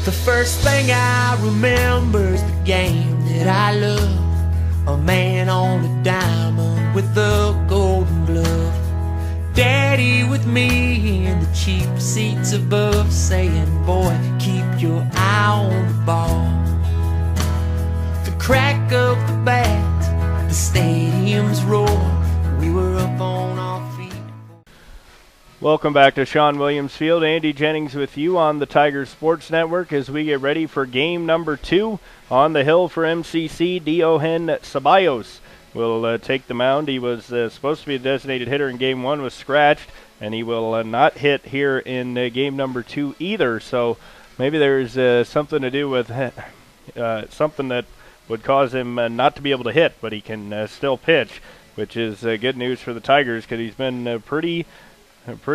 The first thing I remember is the game that I love. A man on a diamond with a golden glove. Daddy with me in the cheap seats above, saying, boy, keep your eye on the ball. The crack of the bat, the stadium's roar. We were up on our feet. Welcome back to Sean Williams Field. Andy Jennings with you on the Tigers Sports Network as we get ready for game number 2 on the hill for MCC. Diogen Ceballos will take the mound. He was supposed to be a designated hitter in game 1, was scratched, and he will not hit here in game number 2 either. So maybe there's something to do with something that would cause him not to be able to hit, but he can still pitch, which is good news for the Tigers because he's been pretty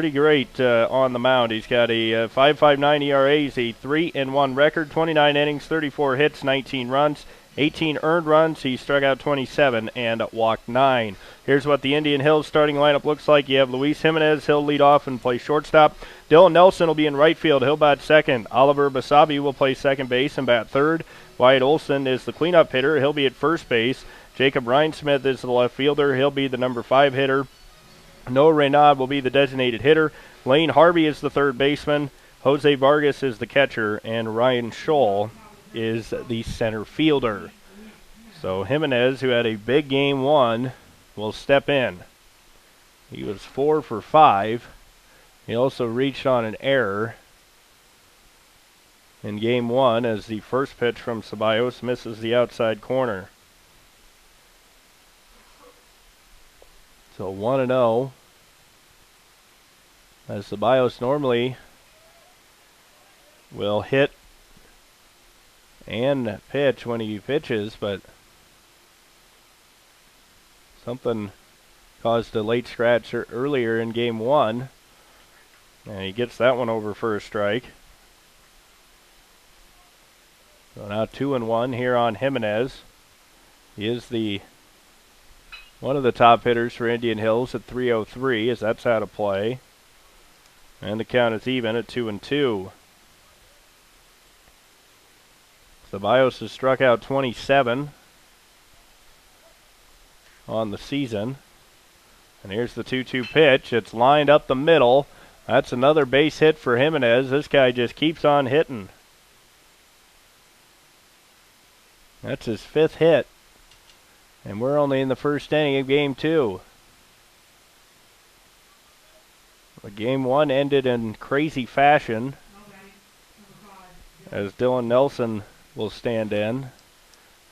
great on the mound. He's got a 5.59 ERA, he's a 3-1 record, 29 innings, 34 hits, 19 runs, 18 earned runs. He struck out 27 and walked 9. Here's what the Indian Hills starting lineup looks like. You have Luis Jimenez, he'll lead off and play shortstop. Dylan Nelson will be in right field, he'll bat second. Oliver Basabe will play second base and bat third. Wyatt Olson is the cleanup hitter, he'll be at first base. Jacob Rhinesmith is the left fielder, he'll be the number 5 hitter. Noah Reynaud will be the designated hitter. Lane Harvey is the third baseman. Jose Vargas is the catcher. And Ryan Scholl is the center fielder. So Jimenez, who had a big game 1, will step in. He was 4 for 5. He also reached on an error in game 1 as the first pitch from Ceballos misses the outside corner. So 1-0. As Ceballos normally will hit and pitch when he pitches, but something caused a late scratch earlier in game 1. And he gets that one over for a strike. So now 2-1 here on Jimenez. He is one of the top hitters for Indian Hills at 303 as that's out of play. And the count is even at 2-2. Ceballos has struck out 27 on the season. And here's the 2-2 pitch. It's lined up the middle. That's another base hit for Jimenez. This guy just keeps on hitting. That's his 5th hit. And we're only in the first inning of game 2. Game 1 ended in crazy fashion as Dylan Nelson will stand in.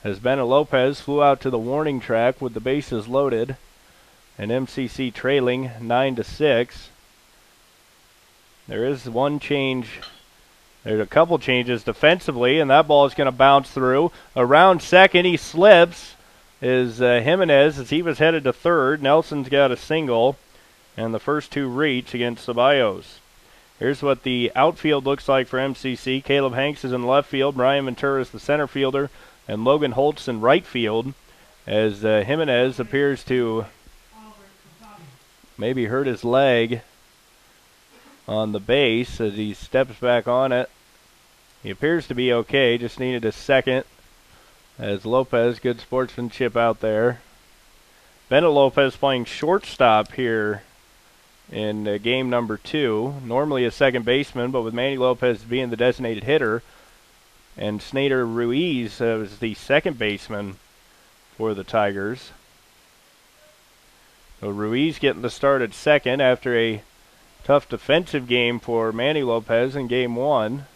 As Bennett Lopez flew out to the warning track with the bases loaded and MCC trailing 9-6. There is one change. There's a couple changes defensively, and that ball is going to bounce through. Around second, he slips. Is Jimenez as he was headed to third. Nelson's got a single. And the first 2 reach against Ceballos. Here's what the outfield looks like for MCC. Caleb Hanks is in left field. Brian Ventura is the center fielder. And Logan Holtz in right field. As Jimenez appears to maybe hurt his leg on the base as he steps back on it. He appears to be okay. Just needed a second. As Lopez, good sportsmanship out there. Bennett Lopez playing shortstop here in game number 2. Normally a second baseman, but with Manny Lopez being the designated hitter, and Snader Ruiz was the second baseman for the Tigers. So Ruiz getting the start at second after a tough defensive game for Manny Lopez in game 1.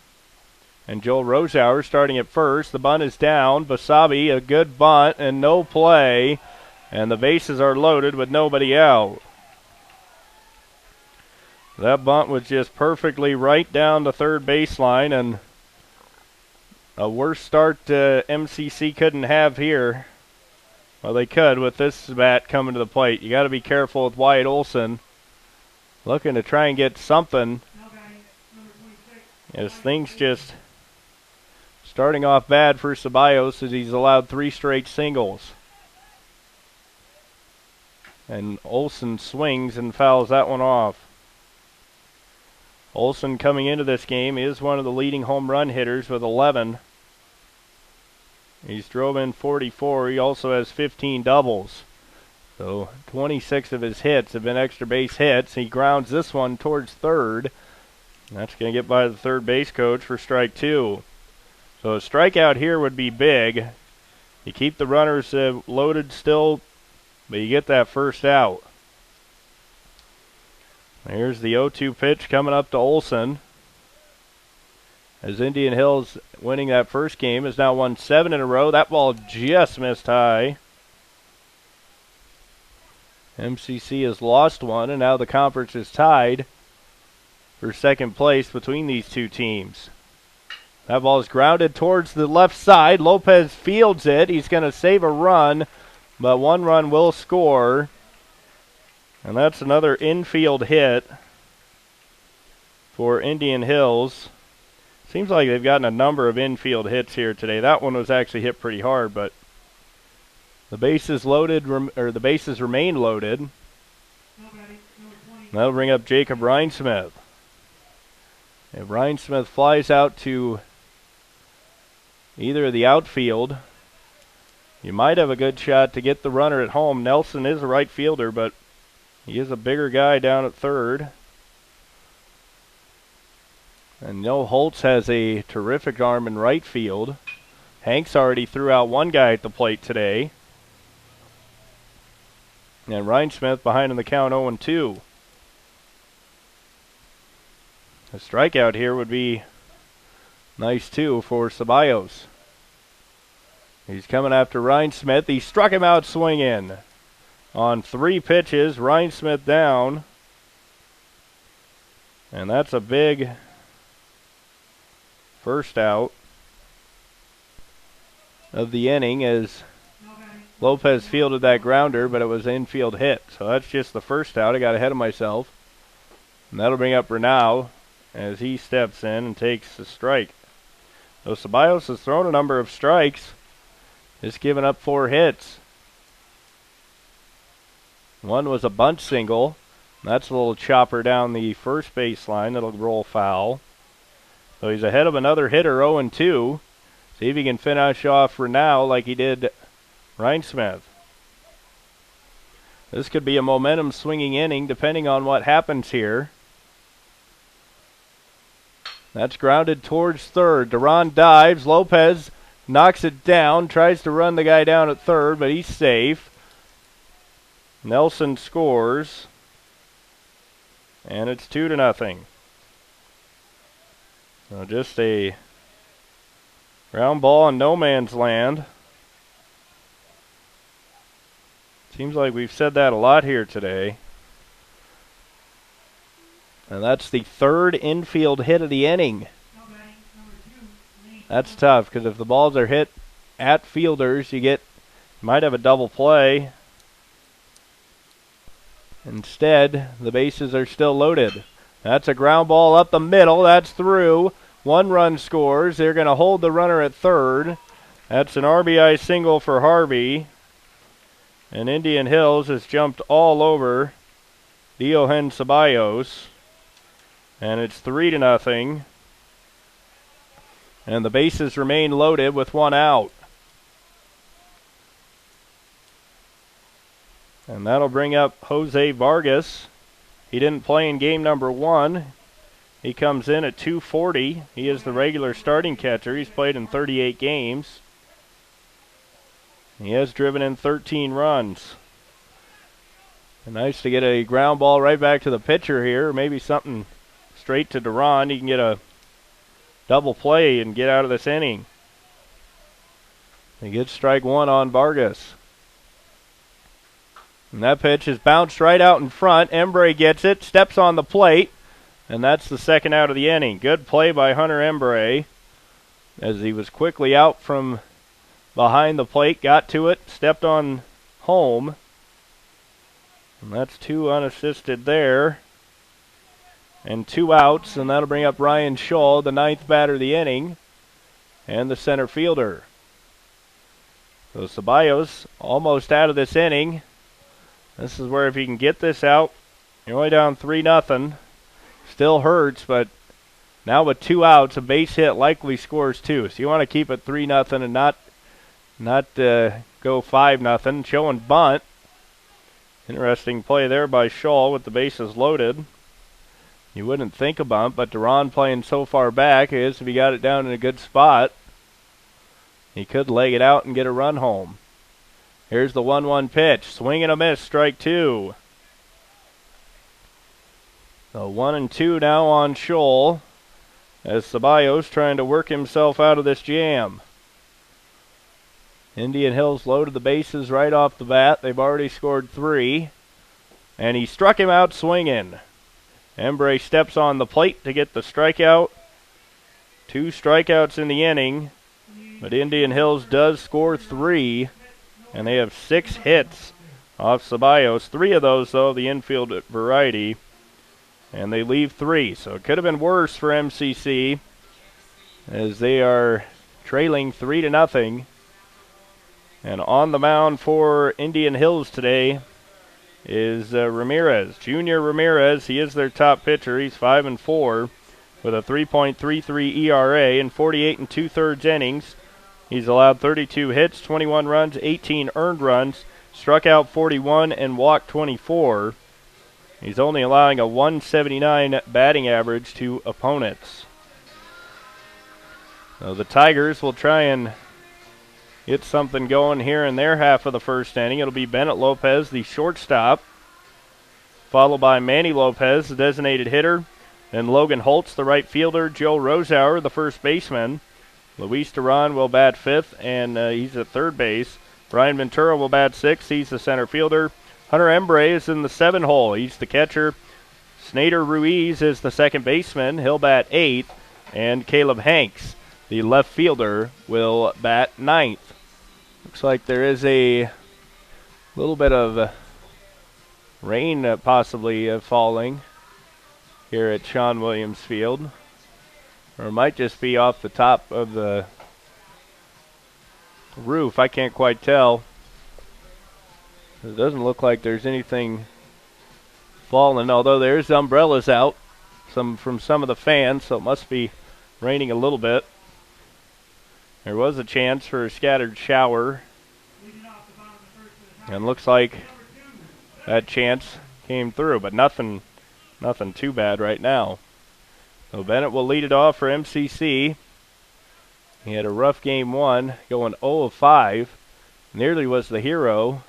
And Joel Roshauer starting at first. The bunt is down. Basabe, a good bunt and no play. And the bases are loaded with nobody out. That bunt was just perfectly right down the third baseline, and a worse start MCC couldn't have here. Well, they could with this bat coming to the plate. You got to be careful with Wyatt Olson. Looking to try and get something. As things just starting off bad for Ceballos as he's allowed 3 straight singles. And Olson swings and fouls that one off. Olson coming into this game is one of the leading home run hitters with 11. He's drove in 44. He also has 15 doubles. So 26 of his hits have been extra base hits. He grounds this one towards third. That's going to get by the third base coach for strike 2. So a strikeout here would be big. You keep the runners loaded still, but you get that first out. Here's the 0-2 pitch coming up to Olson. As Indian Hills, winning that first game, has now won 7 in a row. That ball just missed high. MCC has lost one, and now the conference is tied for second place between these two teams. That ball is grounded towards the left side. Lopez fields it. He's going to save a run, but one run will score. And that's another infield hit for Indian Hills. Seems like they've gotten a number of infield hits here today. That one was actually hit pretty hard, but the bases loaded, or the bases remain loaded. That'll bring up Jacob Rhinesmith. If Rhinesmith flies out to either of the outfield, you might have a good shot to get the runner at home. Nelson is a right fielder, but he is a bigger guy down at third. And Noah Holtz has a terrific arm in right field. Hanks already threw out one guy at the plate today. And Rhinesmith behind in the count 0-2. A strikeout here would be nice too for Ceballos. He's coming after Rhinesmith. He struck him out swinging. On 3 pitches, Rhinesmith down. And that's a big first out of the inning as Lopez fielded that grounder, but it was an infield hit. So that's just the first out. I got ahead of myself. And that'll bring up Renaud as he steps in and takes the strike. So Ceballos has thrown a number of strikes. Just giving up 4 hits. One was a bunt single. That's a little chopper down the first baseline that'll roll foul. So he's ahead of another hitter, 0-2. See if he can finish off Renaud like he did Rhinesmith. This could be a momentum swinging inning depending on what happens here. That's grounded towards third. Duran dives. Lopez knocks it down. Tries to run the guy down at third, but he's safe. Nelson scores. And it's 2-0. So just a ground ball in no man's land. Seems like we've said that a lot here today. And that's the 3rd infield hit of the inning. That's tough because if the balls are hit at fielders, you might have a double play. Instead, the bases are still loaded. That's a ground ball up the middle. That's through. 1 run scores. They're going to hold the runner at third. That's an RBI single for Harvey. And Indian Hills has jumped all over Diogen Ceballos. And it's 3-0. And the bases remain loaded with 1 out. And that'll bring up Jose Vargas. He didn't play in game number 1. He comes in at 240. He is the regular starting catcher. He's played in 38 games. He has driven in 13 runs. And nice to get a ground ball right back to the pitcher here. Maybe something straight to Duran. He can get a double play and get out of this inning. He gets strike 1 on Vargas. And that pitch is bounced right out in front. Embre gets it, steps on the plate, and that's the 2nd out of the inning. Good play by Hunter Embre as he was quickly out from behind the plate, got to it, stepped on home. And that's 2 unassisted there. And 2 outs, and that'll bring up Ryan Shaw, the 9th batter of the inning, and the center fielder. So Ceballos almost out of this inning. This is where if you can get this out, you're only down 3-0. Still hurts, but now with 2 outs, a base hit likely scores 2. So you want to keep it 3-0 and not go 5-0. Showing bunt. Interesting play there by Shaw with the bases loaded. You wouldn't think a bunt, but Duran playing so far back is if he got it down in a good spot, he could leg it out and get a run home. Here's the 1-1 pitch. Swing and a miss, strike 2. So 1-2 now on Scholl as Ceballos trying to work himself out of this jam. Indian Hills loaded the bases right off the bat. They've already scored 3. And he struck him out swinging. Embry steps on the plate to get the strikeout. 2 strikeouts in the inning. But Indian Hills does score 3. And they have 6 hits off Ceballos. 3 of those, though, the infield variety. And they leave 3. So it could have been worse for MCC as they are trailing 3-0. And on the mound for Indian Hills today is Ramirez. Junior Ramirez, he is their top pitcher. He's 5-4 with a 3.33 ERA in 48 2/3 innings. He's allowed 32 hits, 21 runs, 18 earned runs, struck out 41 and walked 24. He's only allowing a 179 batting average to opponents. So the Tigers will try and get something going here in their half of the first inning. It'll be Bennett Lopez, the shortstop, followed by Manny Lopez, the designated hitter, then Logan Holtz, the right fielder, Joe Rosauer, the first baseman. Luis Duran will bat 5th, and he's at third base. Brian Ventura will bat 6th. He's the center fielder. Hunter Embry is in the 7 hole. He's the catcher. Snader Ruiz is the second baseman. He'll bat 8th. And Caleb Hanks, the left fielder, will bat 9th. Looks like there is a little bit of rain possibly falling here at Sean Williams Field. Or it might just be off the top of the roof. I can't quite tell. It doesn't look like there's anything falling, although there's umbrellas out from some of the fans, so it must be raining a little bit. There was a chance for a scattered shower, and looks like that chance came through, but nothing too bad right now. So Bennett will lead it off for MCC. He had a rough game 1, going 0 of 5. Nearly was the hero,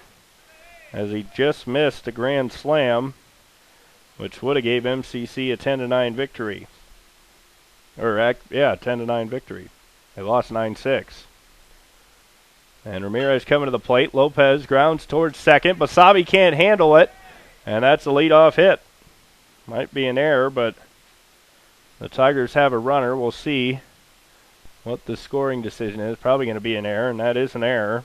as he just missed a grand slam, which would have gave MCC a 10-9 victory. 10-9 victory. They lost 9-6. And Ramirez coming to the plate. Lopez grounds towards second. Basabe can't handle it, and that's a leadoff hit. Might be an error, but the Tigers have a runner. We'll see what the scoring decision is. Probably going to be an error, and that is an error.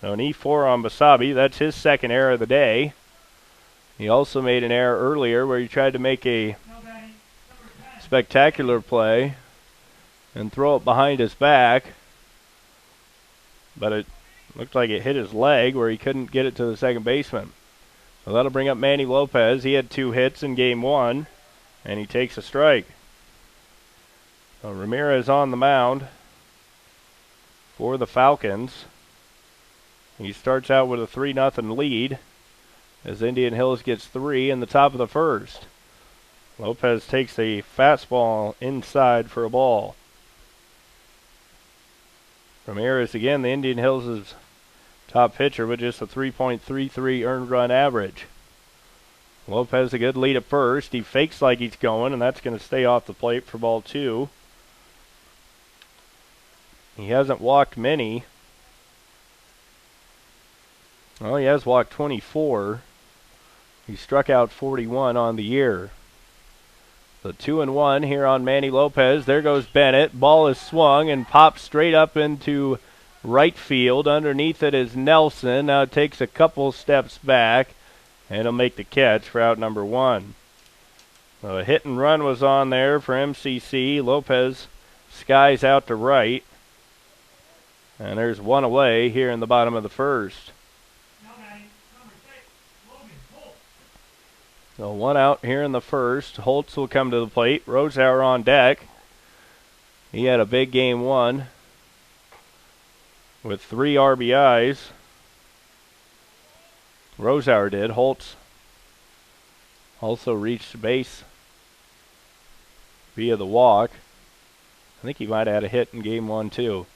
So an E4 on Basabe. That's his second error of the day. He also made an error earlier where he tried to make a spectacular play and throw it behind his back, but it looked like it hit his leg where he couldn't get it to the second baseman. So that'll bring up Manny Lopez. He had 2 hits in game 1, and he takes a strike. So Ramirez on the mound for the Falcons. He starts out with a 3-0 lead as Indian Hills gets 3 in the top of the first. Lopez takes a fastball inside for a ball. Ramirez again, the Indian Hills' top pitcher with just a 3.33 earned run average. Lopez a good lead at first. He fakes like he's going, and that's going to stay off the plate for ball 2. He hasn't walked many. Well, he has walked 24. He struck out 41 on the year. So 2-1 here on Manny Lopez. There goes Bennett. Ball is swung and pops straight up into right field. Underneath it is Nelson. Now it takes a couple steps back, and he'll make the catch for out number 1. So a hit and run was on there for MCC. Lopez skies out to right. And there's one away here in the bottom of the first. So 1 out here in the first. Holtz will come to the plate. Rosauer on deck. He had a big game 1 with 3 RBIs. Rosauer did. Holtz also reached base via the walk. I think he might have had a hit in game 1 too.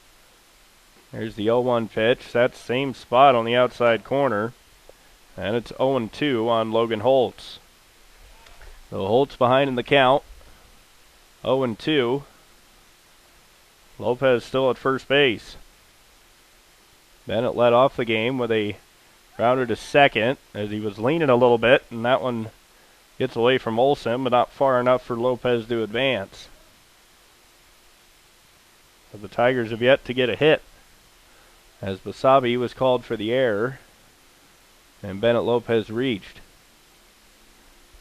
There's the 0-1 pitch. That's same spot on the outside corner. And it's 0-2 on Logan Holtz. So Holtz behind in the count. 0-2. Lopez still at first base. Bennett led off the game with a grounder to second as he was leaning a little bit, and that one gets away from Olsen, but not far enough for Lopez to advance. But the Tigers have yet to get a hit, as Basabe was called for the error, and Bennett Lopez reached.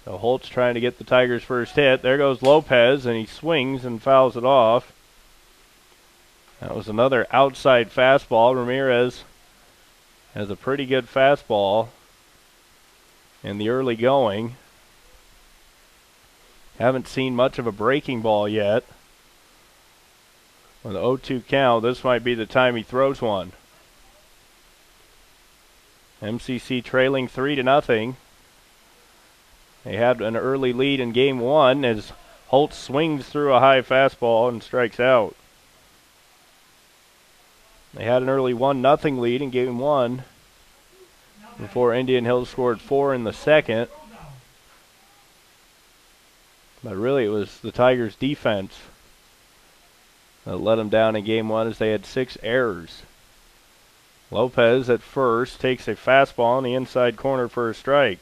So Holtz trying to get the Tigers' first hit. There goes Lopez, and he swings and fouls it off. That was another outside fastball. Ramirez has a pretty good fastball in the early going. Haven't seen much of a breaking ball yet. With the 0-2 count, this might be the time he throws one. MCC trailing 3-0. They had an early lead in game 1 as Holtz swings through a high fastball and strikes out. They had an early 1-0 lead in game 1 before Indian Hills scored 4 in the second. But really it was the Tigers' defense that let them down in game 1 as they had 6 errors. Lopez at first takes a fastball in the inside corner for a strike.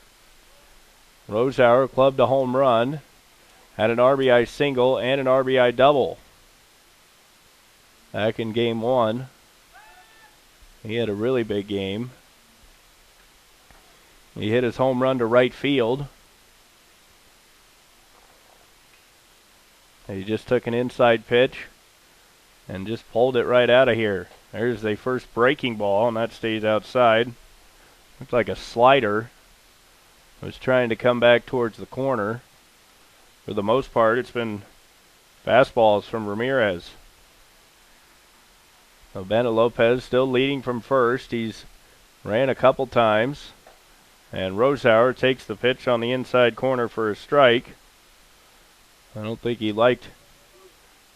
Rosauer clubbed a home run, had an RBI single and an RBI double back in game 1. He had a really big game. He hit his home run to right field. He just took an inside pitch and just pulled it right out of here. There's the first breaking ball, and that stays outside. Looks like a slider. Was trying to come back towards the corner. For the most part, it's been fastballs from Ramirez. So Bennett Lopez still leading from first. He's ran a couple times. And Rosauer takes the pitch on the inside corner for a strike. I don't think he liked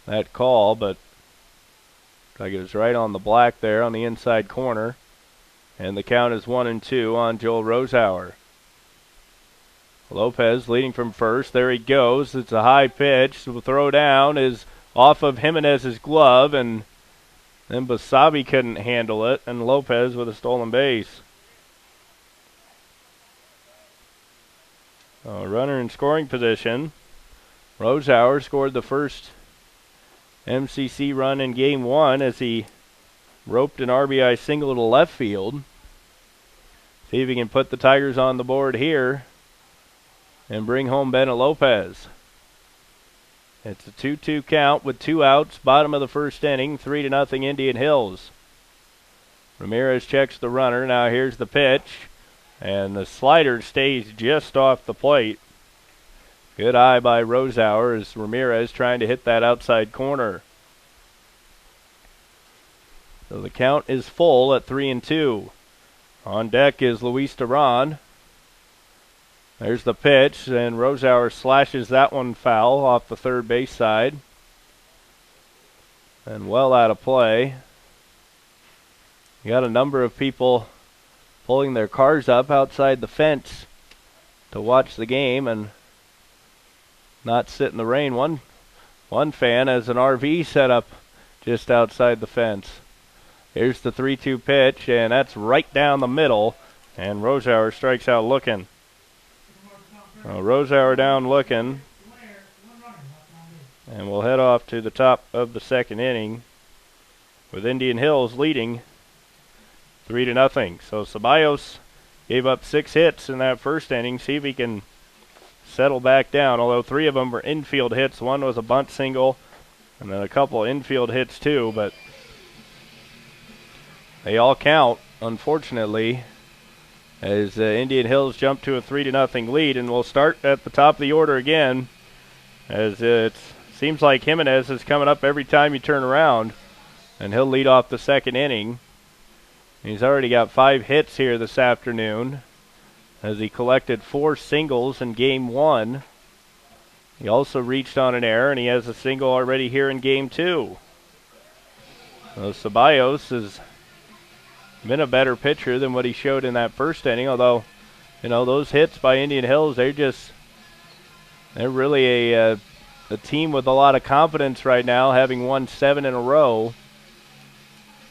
that call, but like it was right on the black there on the inside corner. And the count is 1-2 on Joel Rosauer. Lopez leading from first. There he goes. It's a high pitch. The throw down is off of Jimenez's glove, and then Basabe couldn't handle it, and Lopez with a stolen base. A runner in scoring position. Rosauer scored the first MCC run in game 1 as he roped an RBI single to left field. See if he can put the Tigers on the board here and bring home Bennett Lopez. It's a 2-2 count with 2 outs, bottom of the first inning, 3-0 Indian Hills. Ramirez checks the runner. Now here's the pitch, and the slider stays just off the plate. Good eye by Rosauer as Ramirez trying to hit that outside corner. So the count is full at 3-2. On deck is Luis Duran. There's the pitch, and Rosauer slashes that one foul off the third base side. And well out of play. You got a number of people pulling their cars up outside the fence to watch the game and not sit in the rain. One fan has an RV set up just outside the fence. Here's the 3-2 pitch, and that's right down the middle, and Rosauer strikes out looking. Rosauer down looking, and we'll head off to the top of the second inning with Indian Hills leading 3-0. So Ceballos gave up 6 hits in that first inning. See if he can settle back down, although 3 of them were infield hits. One was a bunt single, and then a couple infield hits too, but they all count, unfortunately, as Indian Hills jump to a 3-0 lead, and we'll start at the top of the order again, as it seems like Jimenez is coming up every time you turn around, and he'll lead off the second inning. He's already got 5 hits here this afternoon, as he collected 4 singles in Game 1. He also reached on an error, and he has a single already here in Game 2. So Ceballos has been a better pitcher than what he showed in that first inning, although, those hits by Indian Hills, they're really a team with a lot of confidence right now, having won 7 in a row.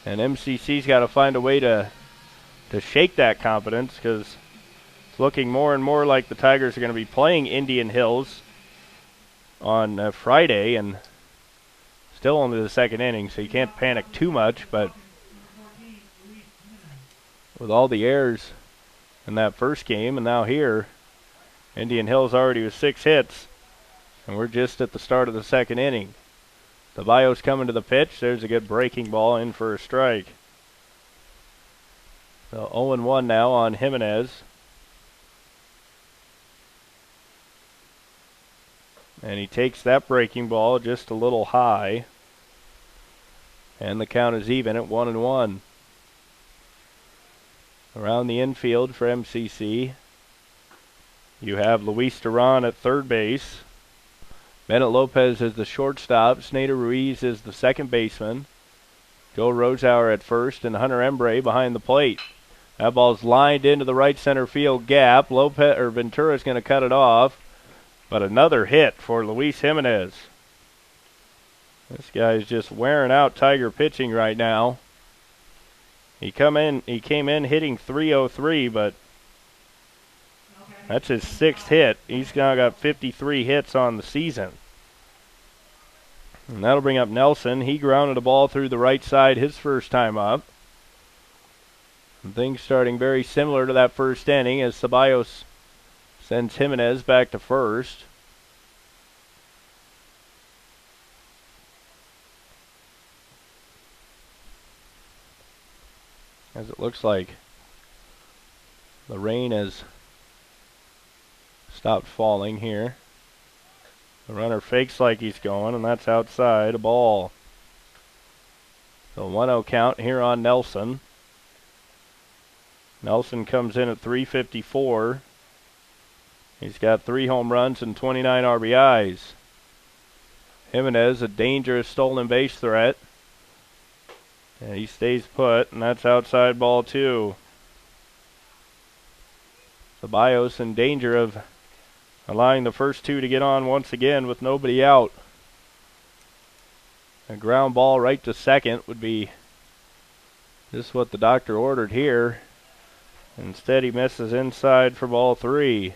And MCC's got to find a way to shake that confidence, because it's looking more and more like the Tigers are going to be playing Indian Hills on Friday, and still only the second inning, so you can't panic too much. But with all the errors in that first game, and now here, Indian Hills already with 6 hits, and we're just at the start of the second inning. Ceballos coming to the pitch. There's a good breaking ball in for a strike. So 0-1 now on Jimenez. And he takes that breaking ball just a little high. And the count is even at 1-1. Around the infield for MCC, you have Luis Duran at third base. Bennett Lopez is the shortstop. Snader Ruiz is the second baseman. Joe Rosauer at first, and Hunter Embre behind the plate. That ball's lined into the right center field gap. Ventura is going to cut it off. But another hit for Luis Jimenez. This guy's just wearing out Tiger pitching right now. He came in hitting .303, but that's his 6th hit. He's now got 53 hits on the season. And that'll bring up Nelson. He grounded a ball through the right side his first time up. And things starting very similar to that first inning, as Ceballos sends Jimenez back to first. As it looks like the rain has stopped falling here. The runner fakes like he's going, and that's outside, a ball. So 1-0 count here on Nelson. Nelson comes in at .354. He's got 3 home runs and 29 RBIs. Jimenez, a dangerous stolen base threat. And he stays put, and that's outside ball 2. Ceballos in danger of allowing the first 2 to get on once again with nobody out. A ground ball right to second would be just what the doctor ordered here. Instead, he misses inside for ball 3.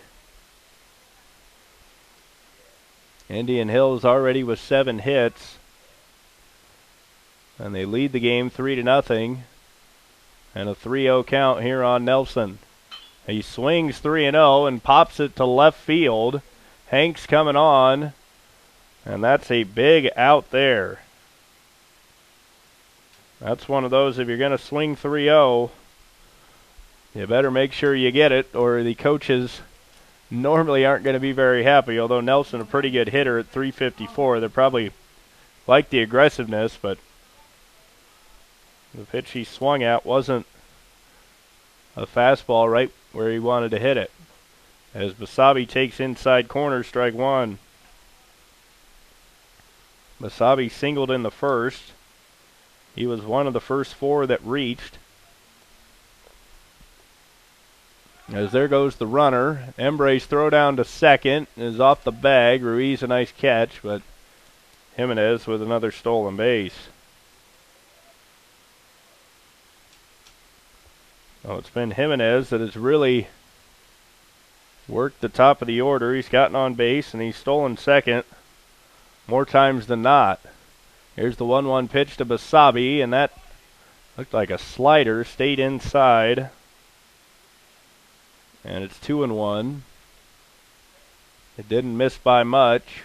Indian Hills already with 7 hits, and they lead the game 3-0, and a 3-0 count here on Nelson. He swings 3-0 and pops it to left field. Hanks coming on, and that's a big out there. That's one of those, if you're going to swing 3-0, you better make sure you get it, or the coaches normally aren't going to be very happy. Although Nelson, a pretty good hitter at .354, they probably like the aggressiveness, but the pitch he swung at wasn't a fastball right where he wanted to hit it. As Basabe takes inside corner, strike 1. Basabe singled in the first. He was one of the first 4 that reached. As there goes the runner. Embre's throw down to second is off the bag. Ruiz a nice catch, but Jimenez with another stolen base. So it's been Jimenez that has really worked the top of the order. He's gotten on base and he's stolen second more times than not. Here's the 1-1 pitch to Basabe, and that looked like a slider, stayed inside. And it's 2-1. It didn't miss by much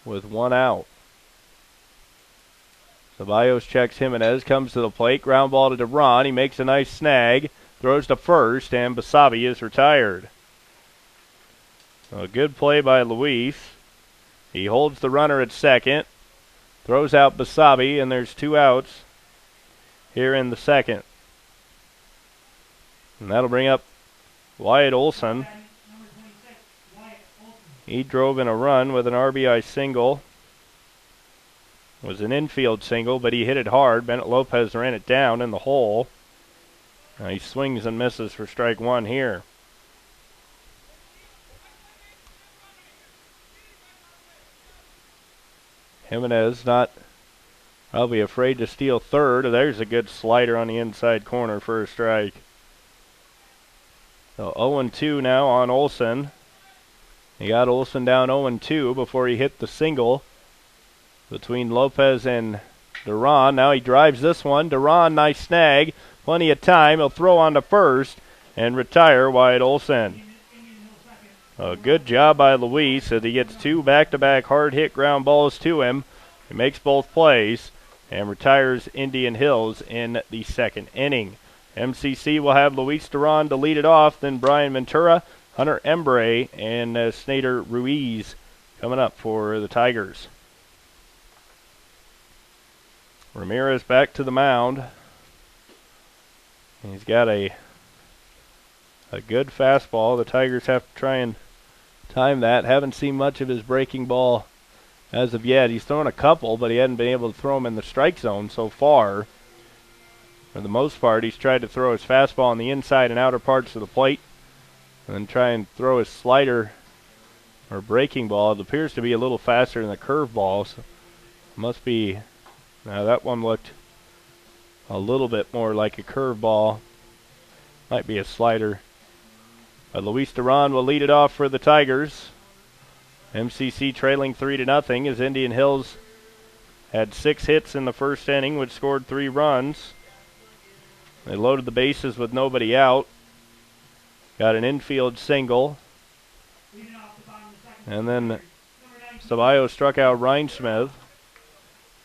with 1 out. Ceballos checks Jimenez, comes to the plate, ground ball to Duran. He makes a nice snag. throws to first, and Basabe is retired. A good play by Luis. He holds the runner at second, throws out Basabe, and there's 2 outs here in the second. And that'll bring up Wyatt Olson. He drove in a run with an RBI single. It was an infield single, but he hit it hard. Bennett Lopez ran it down in the hole. Now he swings and misses for strike 1 here. Jimenez not probably afraid to steal third. There's a good slider on the inside corner for a strike. So 0-2 now on Olson. He got Olson down 0-2 before he hit the single between Lopez and Duran. Now he drives this one. Duran, nice snag. Plenty of time. He'll throw on to first and retire Wyatt Olson. A good job by Luis as he gets 2 back-to-back hard-hit ground balls to him. He makes both plays and retires Indian Hills in the second inning. MCC will have Luis Duran to lead it off, then Brian Ventura, Hunter Embre, and Snader Ruiz coming up for the Tigers. Ramirez back to the mound. He's got a good fastball. The Tigers have to try and time that. Haven't seen much of his breaking ball as of yet. He's thrown a couple, but he hadn't been able to throw them in the strike zone so far. For the most part, he's tried to throw his fastball on the inside and outer parts of the plate and then try and throw his slider or breaking ball. It appears to be a little faster than the curveball, so must be. Now that one looked a little bit more like a curveball. Might be a slider. But Luis Duran will lead it off for the Tigers. MCC trailing 3-0 as Indian Hills had 6 hits in the first inning, which scored 3 runs. They loaded the bases with nobody out. Got an infield single. And then Ceballos struck out Rhinesmith.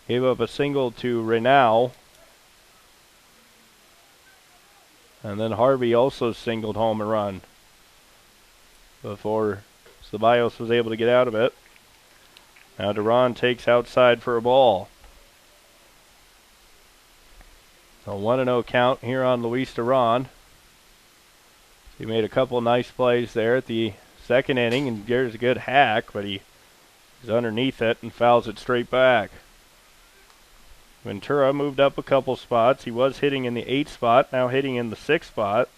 Gave up a single to Reynal. And then Harvey also singled home a run before Ceballos was able to get out of it. Now Duran takes outside for a ball. A 1-0 count here on Luis Duran. He made a couple nice plays there at the second inning, and there's a good hack, but he's underneath it and fouls it straight back. Ventura moved up a couple spots. He was hitting in the 8th spot, now hitting in the 6th spot.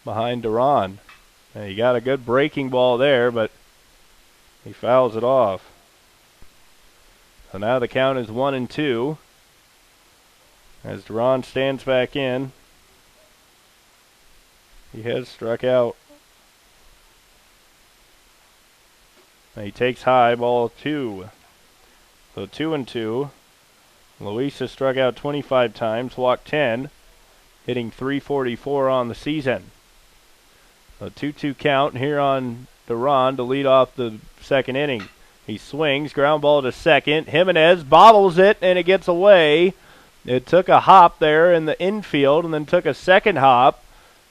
Behind Duran. And he got a good breaking ball there, but he fouls it off. So now the count is 1-2 as Duran stands back in. He has struck out. And he takes high, ball 2. So 2-2. Luis has struck out 25 times, walked 10, hitting .344 on the season. A 2-2 count here on Duran to lead off the second inning. He swings, ground ball to second. Jimenez bobbles it, and it gets away. It took a hop there in the infield and then took a second hop,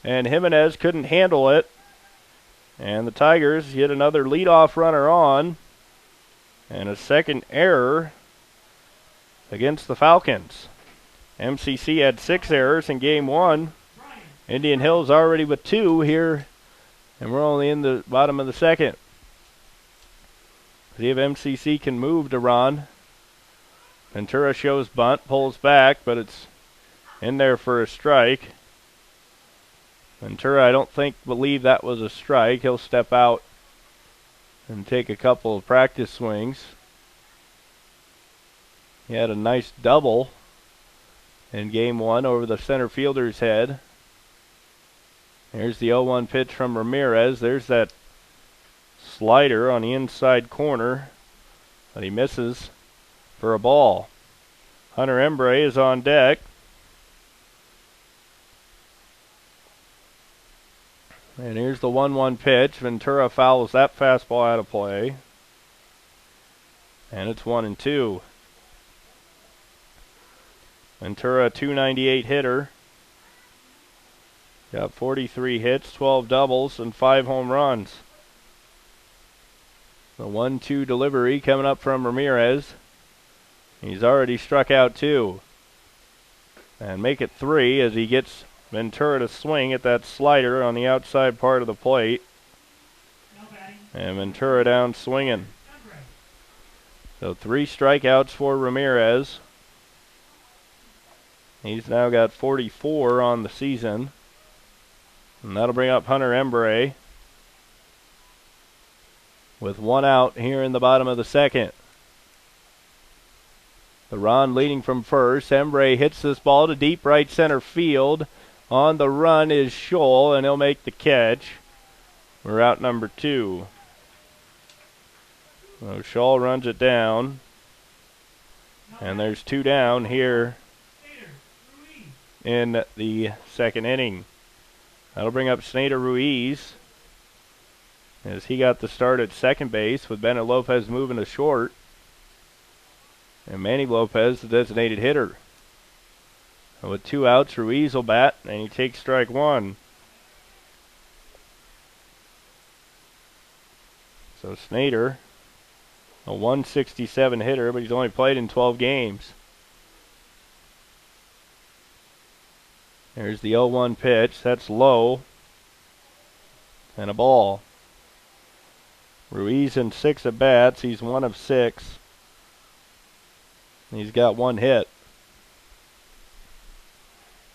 and Jimenez couldn't handle it. And the Tigers get another leadoff runner on, and a second error against the Falcons. MCC had 6 errors in Game 1. Indian Hills already with 2 here, and we're only in the bottom of the second. See if MCC can move Duran. Ventura shows bunt, pulls back, but it's in there for a strike. Ventura, I don't believe that was a strike. He'll step out and take a couple of practice swings. He had a nice double in Game 1 over the center fielder's head. Here's the 0-1 pitch from Ramirez. There's that slider on the inside corner, but he misses for a ball. Hunter Embre is on deck. And here's the 1-1 pitch. Ventura fouls that fastball out of play. And it's 1-2. Ventura, 298 hitter. Got 43 hits, 12 doubles, and 5 home runs. The 1-2 delivery coming up from Ramirez. He's already struck out 2. And make it 3 as he gets Ventura to swing at that slider on the outside part of the plate. And Ventura down swinging. So 3 strikeouts for Ramirez. He's now got 44 on the season. And that'll bring up Hunter Embray with 1 out here in the bottom of the second. Theron leading from first. Embray hits this ball to deep right center field. On the run is Scholl, and he'll make the catch. We're out number 2. So Scholl runs it down. And there's 2 down here in the second inning. That'll bring up Snyder Ruiz as he got the start at second base with Bennett Lopez moving to short. And Manny Lopez, the designated hitter. And with 2 outs, Ruiz will bat, and he takes strike 1. So Snyder, a 167 hitter, but he's only played in 12 games. There's the 0-1 pitch. That's low. And a ball. Ruiz in 6 at bats. He's 1 of 6. He's got 1 hit.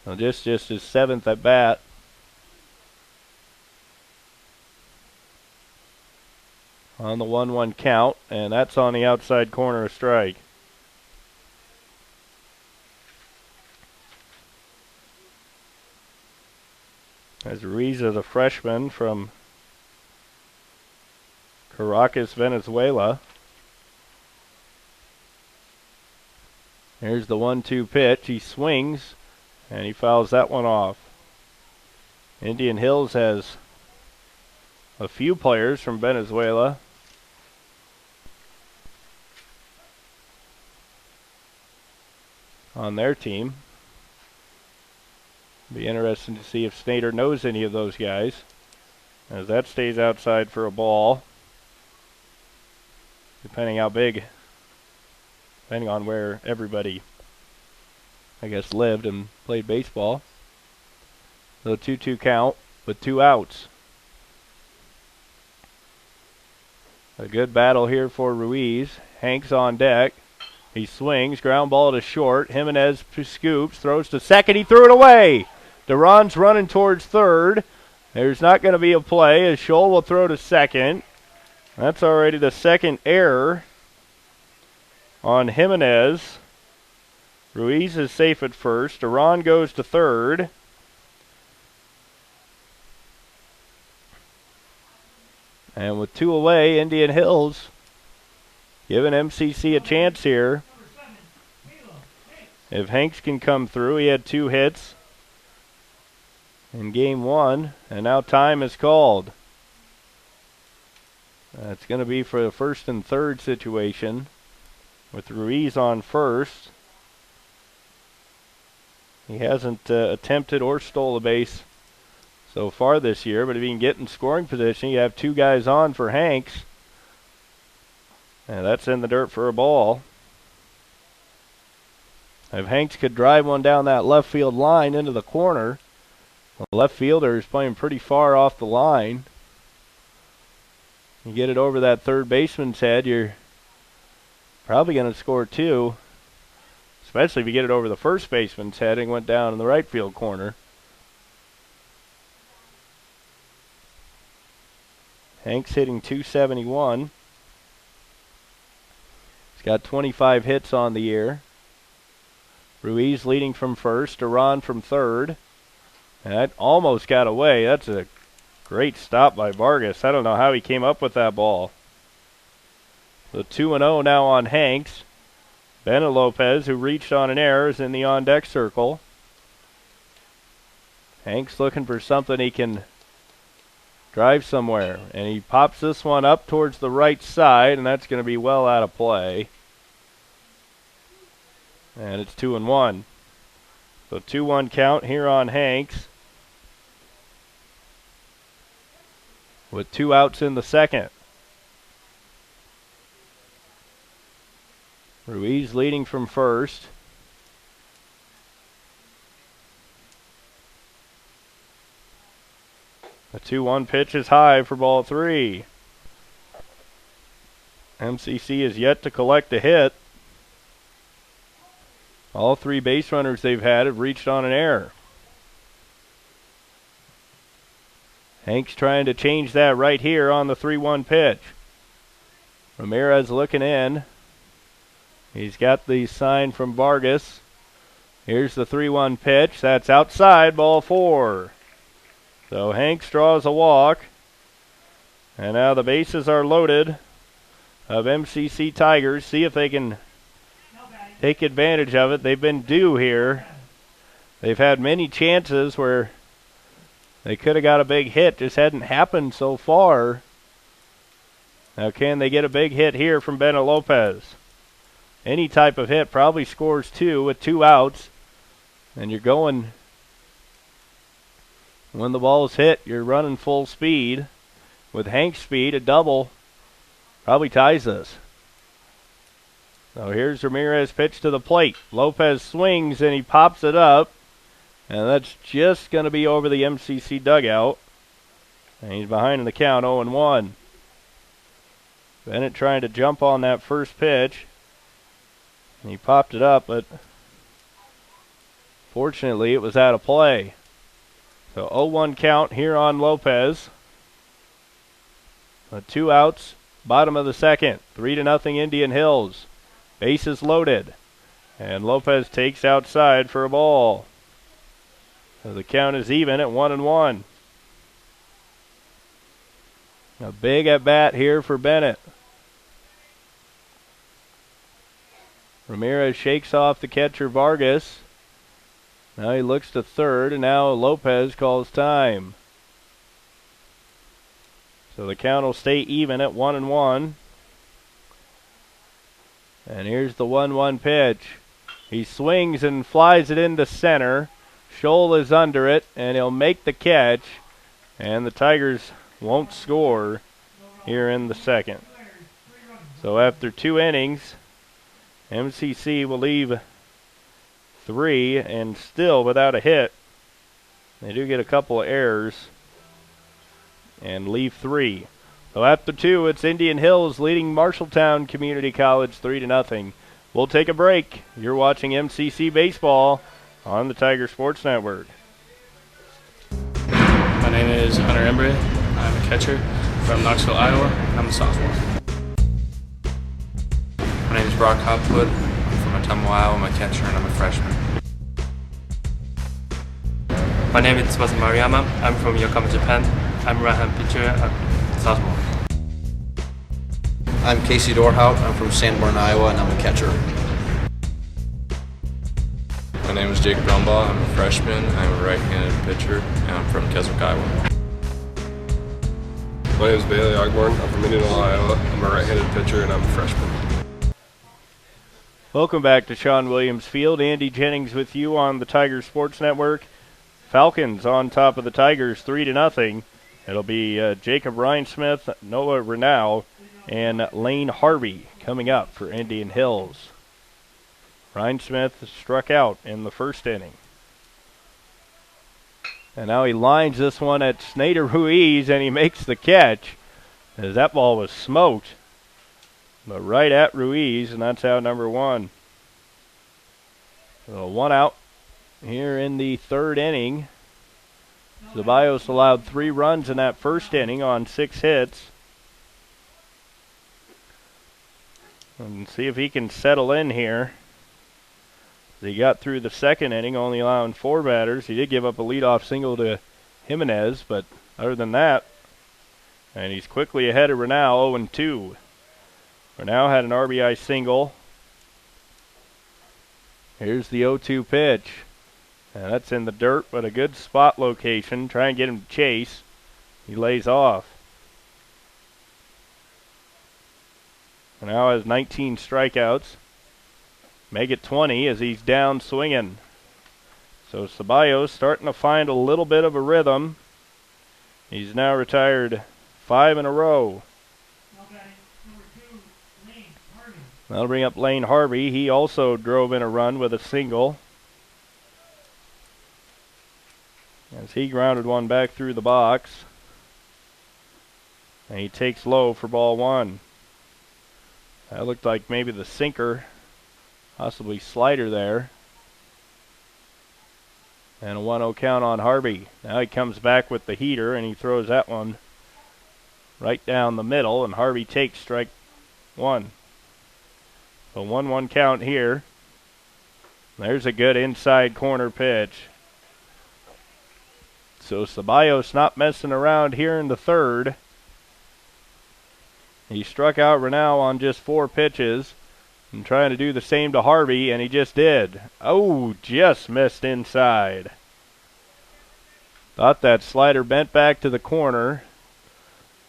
So just his 7th at bat. On the 1-1 count, and that's on the outside corner, a strike. As Ruiz is a freshman from Caracas, Venezuela. Here's the 1-2 pitch. He swings, and he fouls that one off. Indian Hills has a few players from Venezuela. On their team. Be interesting to see if Snyder knows any of those guys, as that stays outside for a ball. Depending how big, depending on where everybody, I guess, lived and played baseball. So 2-2 count with 2 outs. A good battle here for Ruiz. Hank's on deck. He swings, ground ball to short. Jimenez scoops, throws to second. He threw it away. Duran's running towards third. There's not going to be a play as Scholl will throw to second. That's already the second error on Jimenez. Ruiz is safe at first. Duran goes to third. And with 2 away, Indian Hills giving MCC a chance here. If Hanks can come through, he had 2 hits in game 1, and now time is called. It's going to be for the first and third situation with Ruiz on first. He hasn't attempted or stole a base so far this year, but if he can get in scoring position, you have 2 guys on for Hanks. And that's in the dirt for a ball. If Hanks could drive one down that left field line into the corner, the left fielder is playing pretty far off the line. You get it over that third baseman's head, you're probably going to score 2, especially if you get it over the first baseman's head and went down in the right field corner. Hanks hitting .271. He's got 25 hits on the year. Ruiz leading from first, Duran from third. And that almost got away. That's a great stop by Vargas. I don't know how he came up with that ball. The 2-0 now on Hanks. Bennett Lopez, who reached on an error, is in the on-deck circle. Hanks looking for something he can drive somewhere. And he pops this one up towards the right side, and that's going to be well out of play. And it's 2-1. So 2-1 count here on Hanks, with 2 outs in the second. Ruiz leading from first. The 2-1 pitch is high for ball 3. MCC is yet to collect a hit. All 3 base runners they've had have reached on an error. Hanks trying to change that right here on the 3-1 pitch. Ramirez looking in. He's got the sign from Vargas. Here's the 3-1 pitch. That's outside, ball 4. So Hanks draws a walk. And now the bases are loaded of MCC Tigers. See if they can take advantage of it. They've been due here. They've had many chances where they could have got a big hit. Just hadn't happened so far. Now can they get a big hit here from Bennett Lopez? Any type of hit probably scores 2 with 2 outs. And you're going, when the ball is hit, you're running full speed. With Hank's speed, a double probably ties this. So here's Ramirez pitch to the plate. Lopez swings and he pops it up. And that's just going to be over the MCC dugout. And he's behind in the count, 0-1. Bennett trying to jump on that first pitch. And he popped it up, but fortunately it was out of play. So 0-1 count here on Lopez. 2 outs, bottom of the second. 3-0 Indian Hills. Bases loaded. And Lopez takes outside for a ball. So the count is even at 1-1. A big at bat here for Bennett. Ramirez shakes off the catcher Vargas. Now he looks to third, and now Lopez calls time. So the count will stay even at 1-1. And here's the 1-1 pitch. He swings and flies it into center. Scholl is under it, and he'll make the catch. And the Tigers won't score here in the second. So after 2 innings, MCC will leave 3 and still without a hit. They do get a couple of errors and leave 3. So after 2, it's Indian Hills leading Marshalltown Community College 3-0. We'll take a break. You're watching MCC Baseball on the Tiger Sports Network. My name is Hunter Embry. I'm a catcher from Knoxville, Iowa. I'm a sophomore. My name is Brock Hopwood. I'm from Ottumwa, Iowa. I'm a catcher and I'm a freshman. My name is Tsubasa Mariyama. I'm from Yokohama, Japan. I'm a right-hand pitcher at sophomore. I'm Casey Dorhout. I'm from Sanborn, Iowa, and I'm a catcher. My name is Jake Brumbaugh. I'm a freshman. I'm a right-handed pitcher, and I'm from Keswick, Iowa. My name is Bailey Ogborn. I'm from Indianola, Iowa. I'm a right-handed pitcher, and I'm a freshman. Welcome back to Sean Williams Field. Andy Jennings with you on the Tiger Sports Network. Falcons on top of the Tigers 3-0. It'll be Jacob Rhinesmith, Noah Renau, and Lane Harvey coming up for Indian Hills. Rhinesmith struck out in the first inning. And now he lines this one at Snyder Ruiz, and he makes the catch as that ball was smoked. But right at Ruiz, and that's out number 1. So 1 out here in the third inning. Ceballos allowed 3 runs in that first inning on 6 hits. And see if he can settle in here. He got through the second inning, only allowing 4 batters. He did give up a leadoff single to Jimenez, but other than that, and he's quickly ahead of Renau, 0-2. Renau had an RBI single. Here's the 0-2 pitch. And that's in the dirt, but a good spot location. Try and get him to chase. He lays off. Renau has 19 strikeouts. Make it 20 as he's down swinging. So Ceballos starting to find a little bit of a rhythm. He's now retired 5 in a row. That'll bring up Lane Harvey. He also drove in a run with a single, as he grounded one back through the box. And he takes low for ball 1. That looked like maybe the sinker, possibly slider there. And a 1-0 count on Harvey. Now he comes back with the heater and he throws that one right down the middle, and Harvey takes strike 1. So 1-1 count here. There's a good inside corner pitch. So Ceballos not messing around here in the third. He struck out Renau on just 4 pitches. And trying to do the same to Harvey, and he just did. Oh, just missed inside. Thought that slider bent back to the corner.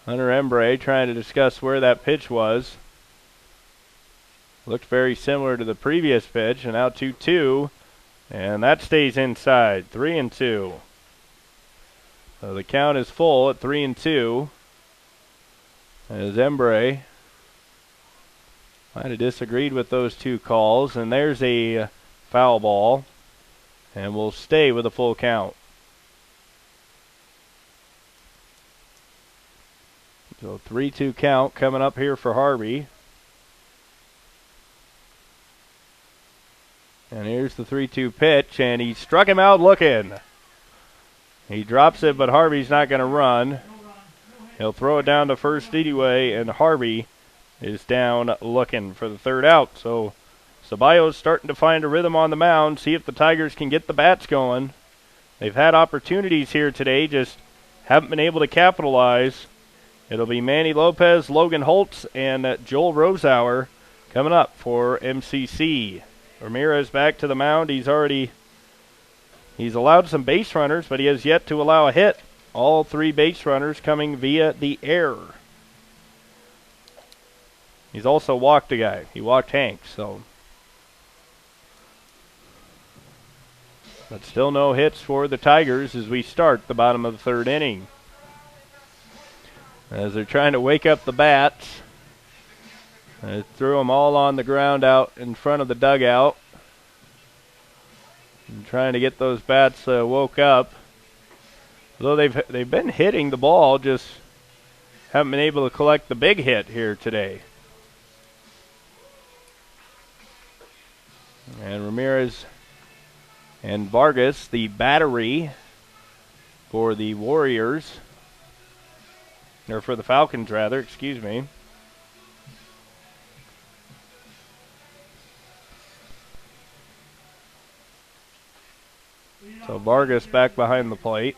Hunter Embre trying to discuss where that pitch was. Looked very similar to the previous pitch, and now 2-2. And that stays inside, 3-2. So the count is full at 3-2. As Embre might have disagreed with those 2 calls, and there's a foul ball, and we'll stay with a full count. So 3-2 count coming up here for Harvey. And here's the 3-2 pitch, and he struck him out looking. He drops it, but Harvey's not going to run. He'll throw it down to first anyway, and Harvey is down looking for the third out. So Ceballos starting to find a rhythm on the mound, see if the Tigers can get the bats going. They've had opportunities here today, just haven't been able to capitalize. It'll be Manny Lopez, Logan Holtz, and Joel Rosauer coming up for MCC. Ramirez back to the mound. He's allowed some base runners, but he has yet to allow a hit. All 3 base runners coming via the air. He's also walked a guy. He walked Hank, so. But still no hits for the Tigers as we start the bottom of the 3rd inning. As they're trying to wake up the bats. They threw them all on the ground out in front of the dugout. And trying to get those bats woke up. Although they've been hitting the ball, just haven't been able to collect the big hit here today. And Ramirez and Vargas, the battery for the Warriors, or for the Falcons rather, excuse me. So Vargas back behind the plate.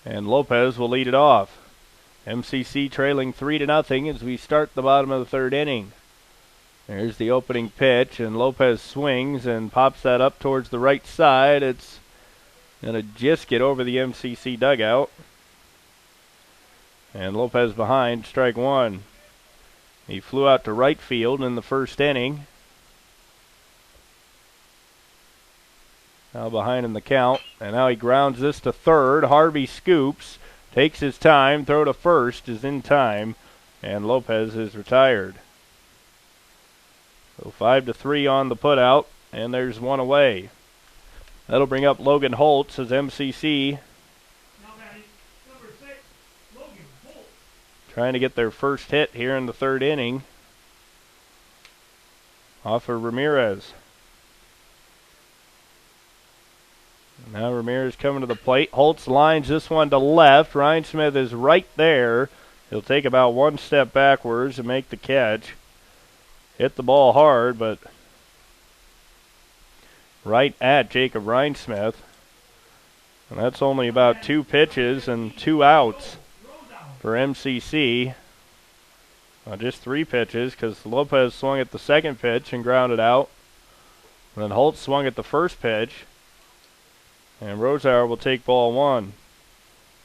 And Lopez will lead it off. MCC trailing 3-0 as we start the bottom of the 3rd inning. There's the opening pitch, and Lopez swings and pops that up towards the right side. It's going to just get over the MCC dugout. And Lopez behind, strike 1. He flew out to right field in the 1st inning. Now behind in the count, and now he grounds this to 3rd. Harvey scoops, takes his time, throw to 1st is in time, and Lopez is retired. So 5-3 on the putout, and there's 1 away. That'll bring up Logan Holtz as MCC trying to get their first hit here in the 3rd inning off of Ramirez. Now Ramirez coming to the plate. Holtz lines this one to left. Ryan Smith is right there. He'll take about 1 step backwards and make the catch. Hit the ball hard, but right at Jacob Rhinesmith. And that's only about 2 pitches and 2 outs for MCC. Just 3 pitches because Lopez swung at the 2nd pitch and grounded out. And then Holtz swung at the 1st pitch. And Rosauer will take ball 1.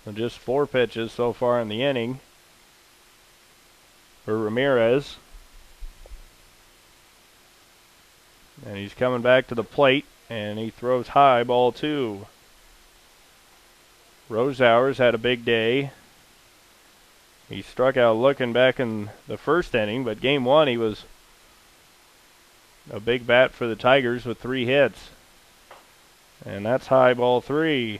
So just 4 pitches so far in the inning for Ramirez. And he's coming back to the plate, and he throws high, ball 2. Rosauer's had a big day. He struck out looking back in the first inning, but game 1 he was a big bat for the Tigers with 3 hits. And that's high, ball 3.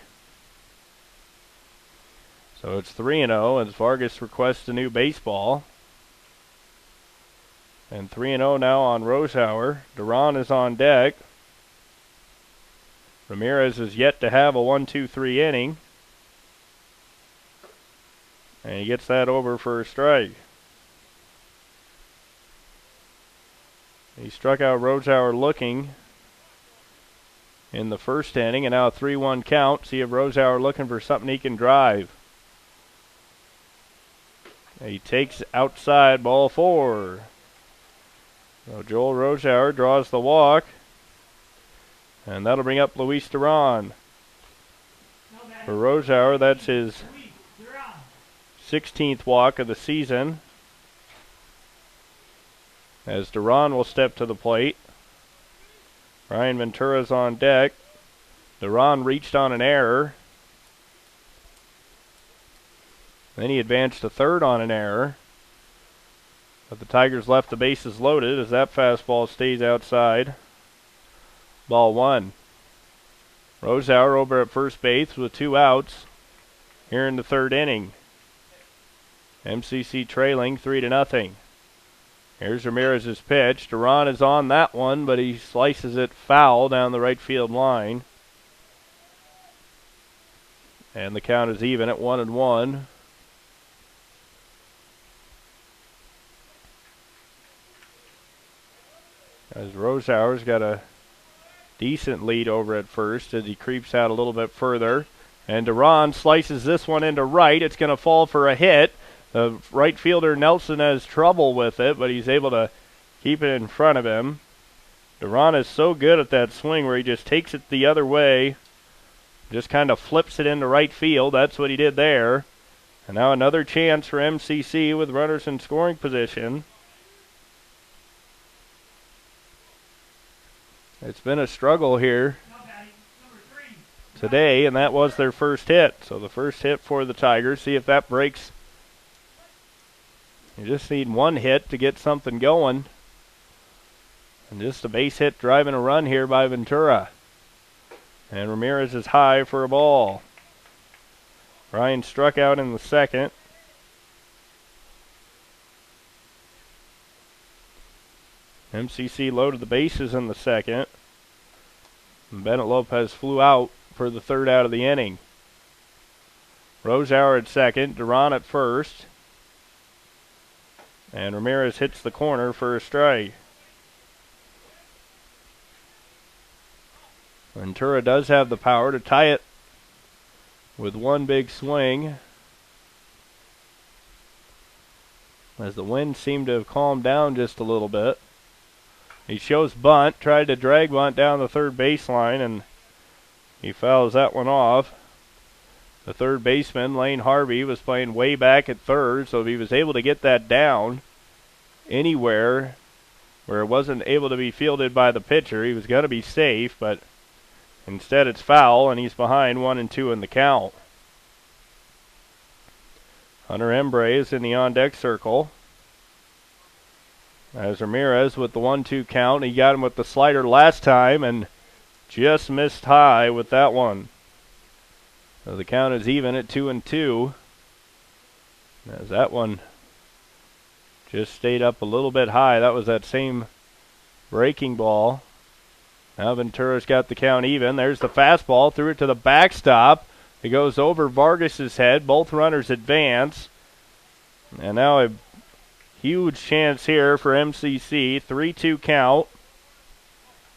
So it's 3-0 as Vargas requests a new baseball. And 3-0 now on Rosauer. Duran is on deck. Ramirez is yet to have a 1-2-3 inning. And he gets that over for a strike. He struck out Rosauer looking in the first inning, and now a 3-1 count. See if Rosauer looking for something he can drive. He takes outside, ball 4. So Joel Rosauer draws the walk, and that'll bring up Luis Duran. For Rosauer, that's his 16th walk of the season. As Duran will step to the plate. Ryan Ventura's on deck. Duran reached on an error. Then he advanced to third on an error. But the Tigers left the bases loaded as that fastball stays outside. Ball 1. Rosauer over at first base with 2 outs here in the third inning. MCC trailing 3-0. Here's Ramirez's pitch. Duran is on that one, but he slices it foul down the right field line. And the count is even at 1-1. As Rosauer's got a decent lead over at first as he creeps out a little bit further. And Duran slices this one into right. It's going to fall for a hit. The right fielder Nelson has trouble with it, but he's able to keep it in front of him. Duran is so good at that swing where he just takes it the other way, just kind of flips it into right field. That's what he did there. And now another chance for MCC with runners in scoring position. It's been a struggle here today, and that was their first hit. So the first hit for the Tigers. See if that breaks. You just need one hit to get something going. And just a base hit driving a run here by Ventura. And Ramirez is high for a ball. Ryan struck out in the second. MCC loaded the bases in the second. And Bennett Lopez flew out for the third out of the inning. Rosauer at second, Duran at first. And Ramirez hits the corner for a strike. Ventura does have the power to tie it with one big swing. As the wind seemed to have calmed down just a little bit. He shows bunt, tried to drag bunt down the third baseline, and he fouls that one off. The third baseman, Lane Harvey, was playing way back at third, so if he was able to get that down anywhere where it wasn't able to be fielded by the pitcher, he was going to be safe, but instead it's foul, and he's behind 1-2 in the count. Hunter Embre is in the on-deck circle. As Ramirez with the 1-2 count, he got him with the slider last time and just missed high with that one. So the count is even at 2-2. As that one just stayed up a little bit high. That was that same breaking ball. Now Ventura's got the count even. There's the fastball, threw it to the backstop. It goes over Vargas's head. Both runners advance. And now a huge chance here for MCC. 3-2 count.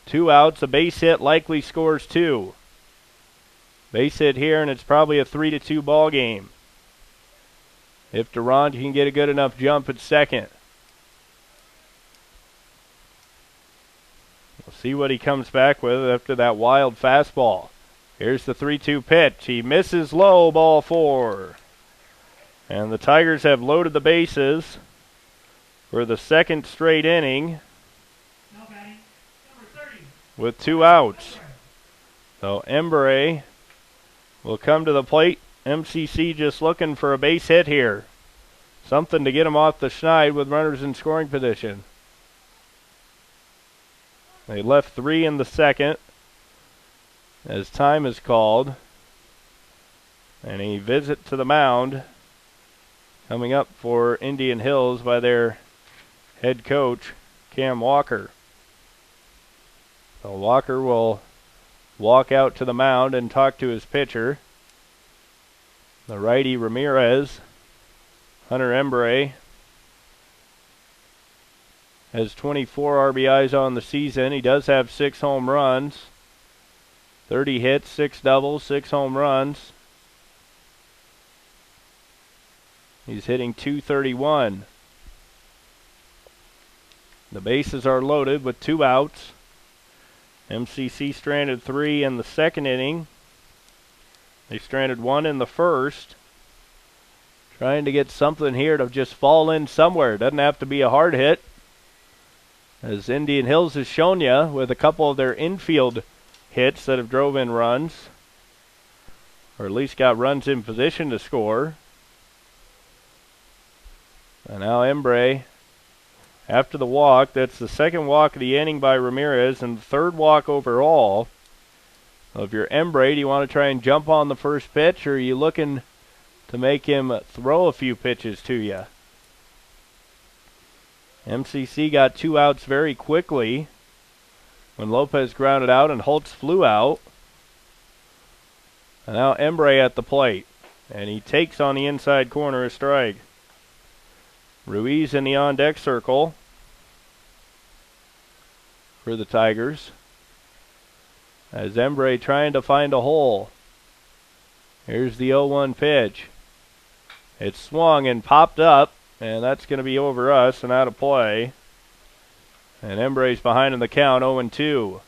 2 outs, a base hit, likely scores 2. Base hit here, and it's probably a 3-2 ball game. If Duran can get a good enough jump at second. We'll see what he comes back with after that wild fastball. Here's the 3-2 pitch. He misses low, ball 4. And the Tigers have loaded the bases for the second straight inning with 2 outs. So Embry will come to the plate. MCC just looking for a base hit here. Something to get him off the schneid with runners in scoring position. They left 3 in the second as time is called. And a visit to the mound coming up for Indian Hills by their head coach, Cam Walker. So Walker will walk out to the mound and talk to his pitcher. The righty Ramirez. Hunter Embry has 24 RBIs on the season. He does have 6 home runs, 30 hits, 6 doubles, 6 home runs. He's hitting .231. The bases are loaded with 2 outs. MCC stranded 3 in the second inning. They stranded 1 in the first. Trying to get something here to just fall in somewhere. Doesn't have to be a hard hit. As Indian Hills has shown you with a couple of their infield hits that have drove in runs. Or at least got runs in position to score. And now Embry, after the walk, that's the second walk of the inning by Ramirez and the third walk overall. So if you're Embry, do you want to try and jump on the first pitch, or are you looking to make him throw a few pitches to you? MCC got 2 outs very quickly when Lopez grounded out and Holtz flew out. And now Embry at the plate, and he takes on the inside corner a strike. Ruiz in the on-deck circle for the Tigers. As Embry trying to find a hole. Here's the 0-1 pitch. It swung and popped up, and that's going to be over us and out of play. And Embry's behind in the count, 0-2.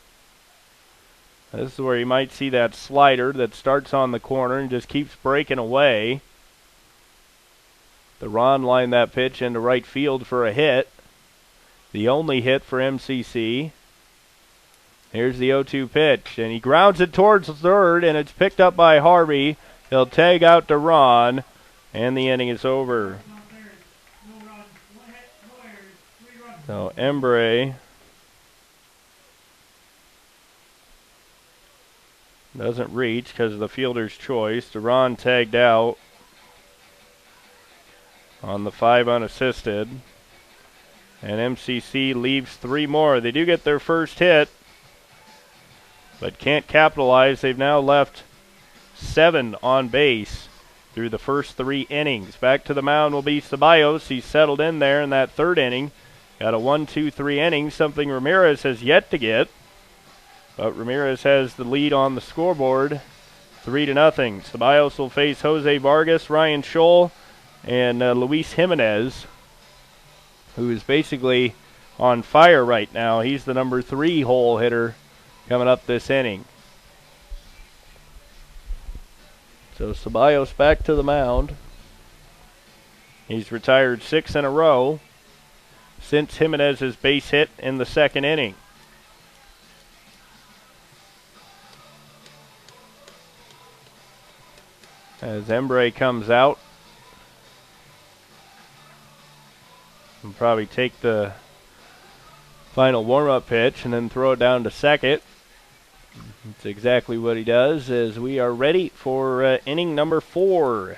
This is where you might see that slider that starts on the corner and just keeps breaking away. Ron lined that pitch into right field for a hit. The only hit for MCC. Here's the 0-2 pitch, and he grounds it towards third, and it's picked up by Harvey. He'll tag out to Ron, and the inning is over. So Embry doesn't reach because of the fielder's choice. Ron tagged out on the 5 unassisted. And MCC leaves 3 more. They do get their first hit, but can't capitalize. They've now left 7 on base through the first 3 innings. Back to the mound will be Ceballos. He's settled in there in that 3rd inning. Got a 1-2-3 inning, something Ramirez has yet to get. But Ramirez has the lead on the scoreboard, 3-0. Ceballos will face Jose Vargas, Ryan Scholl, and Luis Jimenez, who is basically on fire right now. He's the number 3 hole hitter coming up this inning. So Ceballos back to the mound. He's retired 6 in a row since Jimenez's base hit in the 2nd inning. As Embry comes out, he'll probably take the final warm-up pitch and then throw it down to second. That's exactly what he does, as we are ready for inning number 4.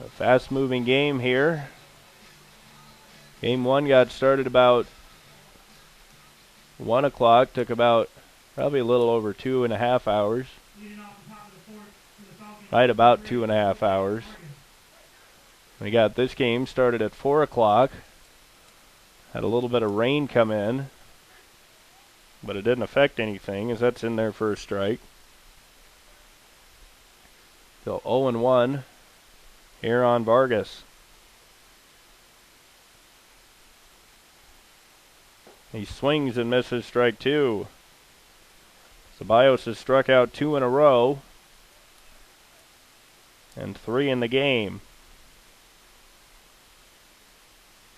A fast-moving game here. Game 1 got started about 1 o'clock, took about probably a little over 2.5 hours. Right about 2.5 hours. We got this game started at 4 o'clock. Had a little bit of rain come in, but it didn't affect anything, as that's in there for a strike. So 0-1 here on Vargas. He swings and misses strike 2. Ceballos has struck out 2 in a row, and 3 in the game.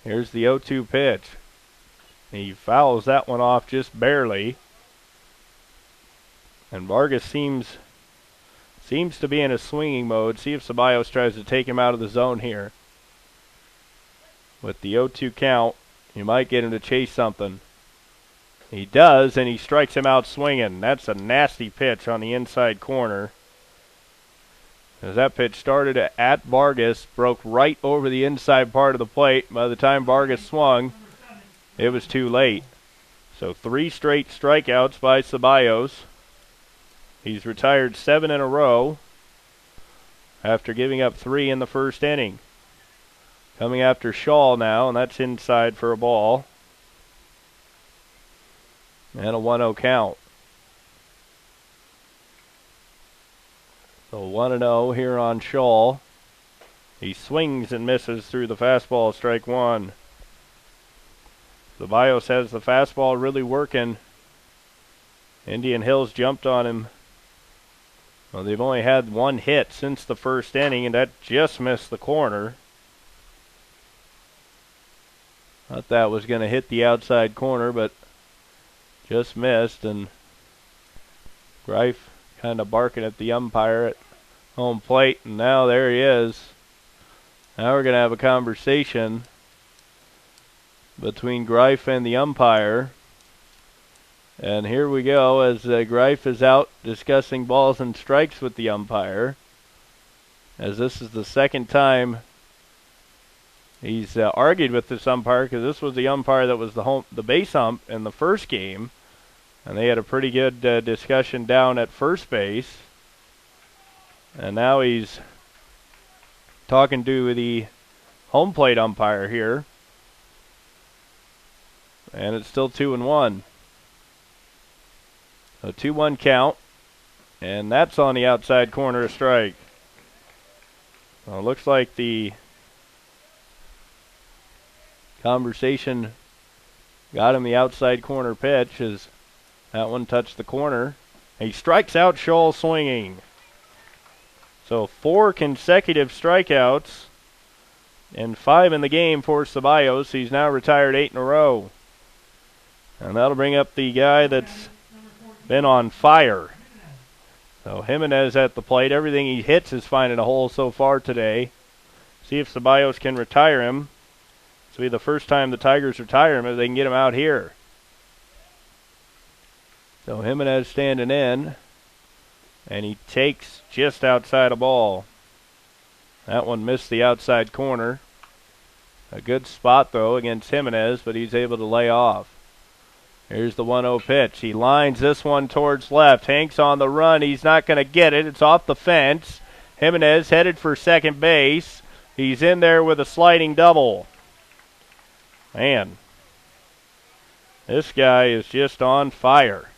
Here's the 0-2 pitch. He fouls that one off just barely. And Vargas seems to be in a swinging mode. See if Ceballos tries to take him out of the zone here. With the 0-2 count, you might get him to chase something. He does, and he strikes him out swinging. That's a nasty pitch on the inside corner. As that pitch started at Vargas, broke right over the inside part of the plate. By the time Vargas swung, it was too late. So 3 straight strikeouts by Ceballos. He's retired 7 in a row after giving up 3 in the first inning. Coming after Shaw now, and that's inside for a ball. And a 1-0 count. So 1-0 here on Shaw. He swings and misses through the fastball, strike 1. Ceballos has the fastball really working. Indian Hills jumped on him. Well, they've only had 1 hit since the first inning, and that just missed the corner. Thought that was going to hit the outside corner, but just missed, and Greif kind of barking at the umpire at home plate, and now there he is. Now we're going to have a conversation between Greif and the umpire. And here we go as Greif is out discussing balls and strikes with the umpire, as this is the second time he's argued with this umpire, because this was the umpire that was the base ump in the first game, and they had a pretty good discussion down at first base. And now he's talking to the home plate umpire here, and it's still 2-1. A 2-1 count, and that's on the outside corner, a strike. Well, it looks like the conversation got him the outside corner pitch as that one touched the corner. He strikes out Shaw swinging. So 4 consecutive strikeouts and 5 in the game for Ceballos. He's now retired 8 in a row. And that'll bring up the guy that's been on fire. So Jimenez at the plate. Everything he hits is finding a hole so far today. See if Ceballos can retire him. This will be the first time the Tigers retire him if they can get him out here. So Jimenez standing in, and he takes just outside a ball. That one missed the outside corner. A good spot though against Jimenez, but he's able to lay off. Here's the 1-0 pitch. He lines this one towards left. Hank's on the run. He's not going to get it. It's off the fence. Jimenez headed for second base. He's in there with a sliding double. Man, this guy is just on fire.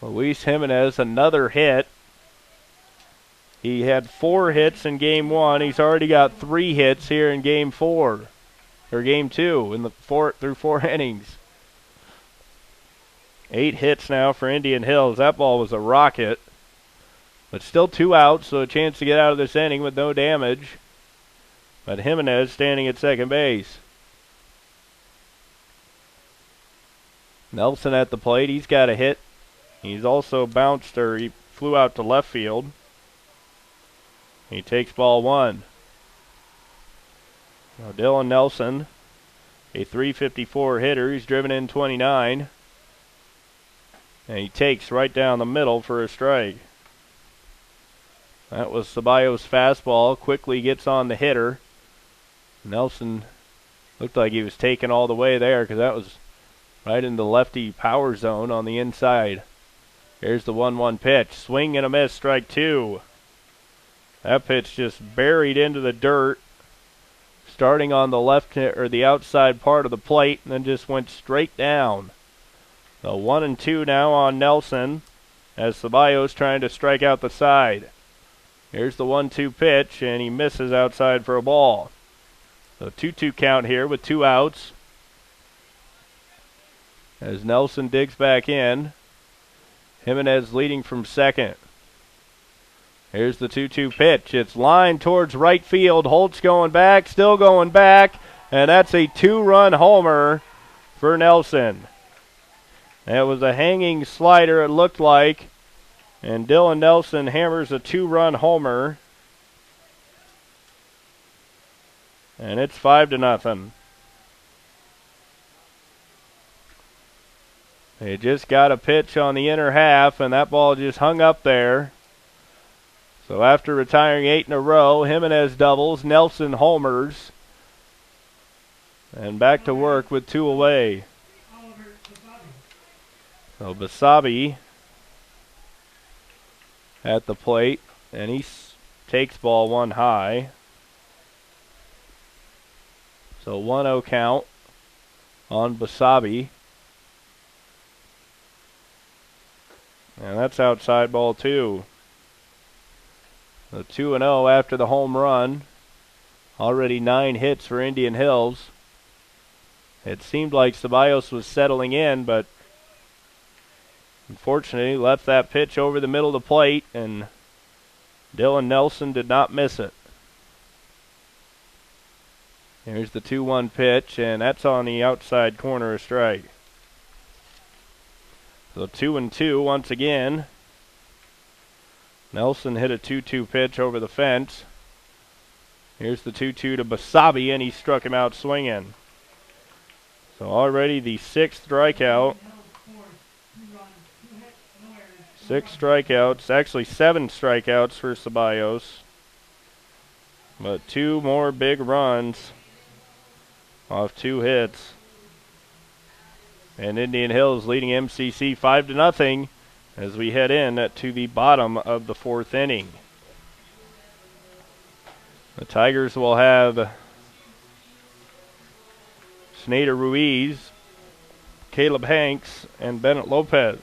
Luis Jimenez, another hit. He had 4 hits in game 1. He's already got 3 hits here in game 4, or game 2 in the 4 innings. 8 hits now for Indian Hills. That ball was a rocket. But still 2 outs, so a chance to get out of this inning with no damage. But Jimenez standing at second base. Nelson at the plate. He's got a hit. He's also bounced, or he flew out to left field. He takes ball 1. Now Dylan Nelson, a .354 hitter. He's driven in 29. And he takes right down the middle for a strike. That was Ceballos' fastball. Quickly gets on the hitter. Nelson looked like he was taken all the way there, because that was right in the lefty power zone on the inside. Here's the 1-1 pitch. Swing and a miss, strike 2. That pitch just buried into the dirt, starting on the left or the outside part of the plate, and then just went straight down. So 1-2 now on Nelson, as Ceballos trying to strike out the side. Here's the 1-2 pitch, and he misses outside for a ball. So 2-2 count here with 2 outs. As Nelson digs back in. Jimenez leading from second. Here's the 2-2 pitch. It's lined towards right field. Holtz going back, still going back, and that's a 2-run homer for Nelson. That was a hanging slider, it looked like. And Dylan Nelson hammers a 2-run homer. And it's 5-0. They just got a pitch on the inner half, and that ball just hung up there. So after retiring 8 in a row, Jimenez doubles, Nelson homers. And back to work with 2 away. So Basabe at the plate, and he takes ball 1 high. So 1-0 count on Basabe. And that's outside ball 2. The 2-0 after the home run. Already 9 hits for Indian Hills. It seemed like Ceballos was settling in, but unfortunately left that pitch over the middle of the plate, and Dylan Nelson did not miss it. Here's the 2-1 pitch, and that's on the outside corner of strike. So 2-2 once again. Nelson hit a 2-2 pitch over the fence. Here's the 2-2 to Basabe, and he struck him out swinging. So already the 6th strikeout. 6 strikeouts, actually 7 strikeouts for Ceballos. But 2 more big runs off 2 hits. And Indian Hills leading MCC 5-0 as we head in to the bottom of the 4th inning. The Tigers will have Snyder Ruiz, Caleb Hanks, and Bennett Lopez.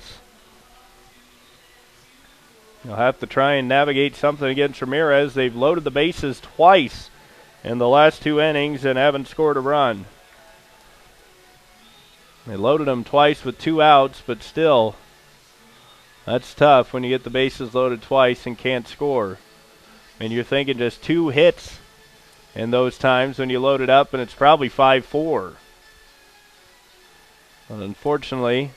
You'll have to try and navigate something against Ramirez. They've loaded the bases twice in the last 2 innings and haven't scored a run. They loaded them twice with 2 outs, but still, that's tough when you get the bases loaded twice and can't score. I mean, you're thinking just 2 hits in those times when you load it up, and it's probably 5-4. But unfortunately,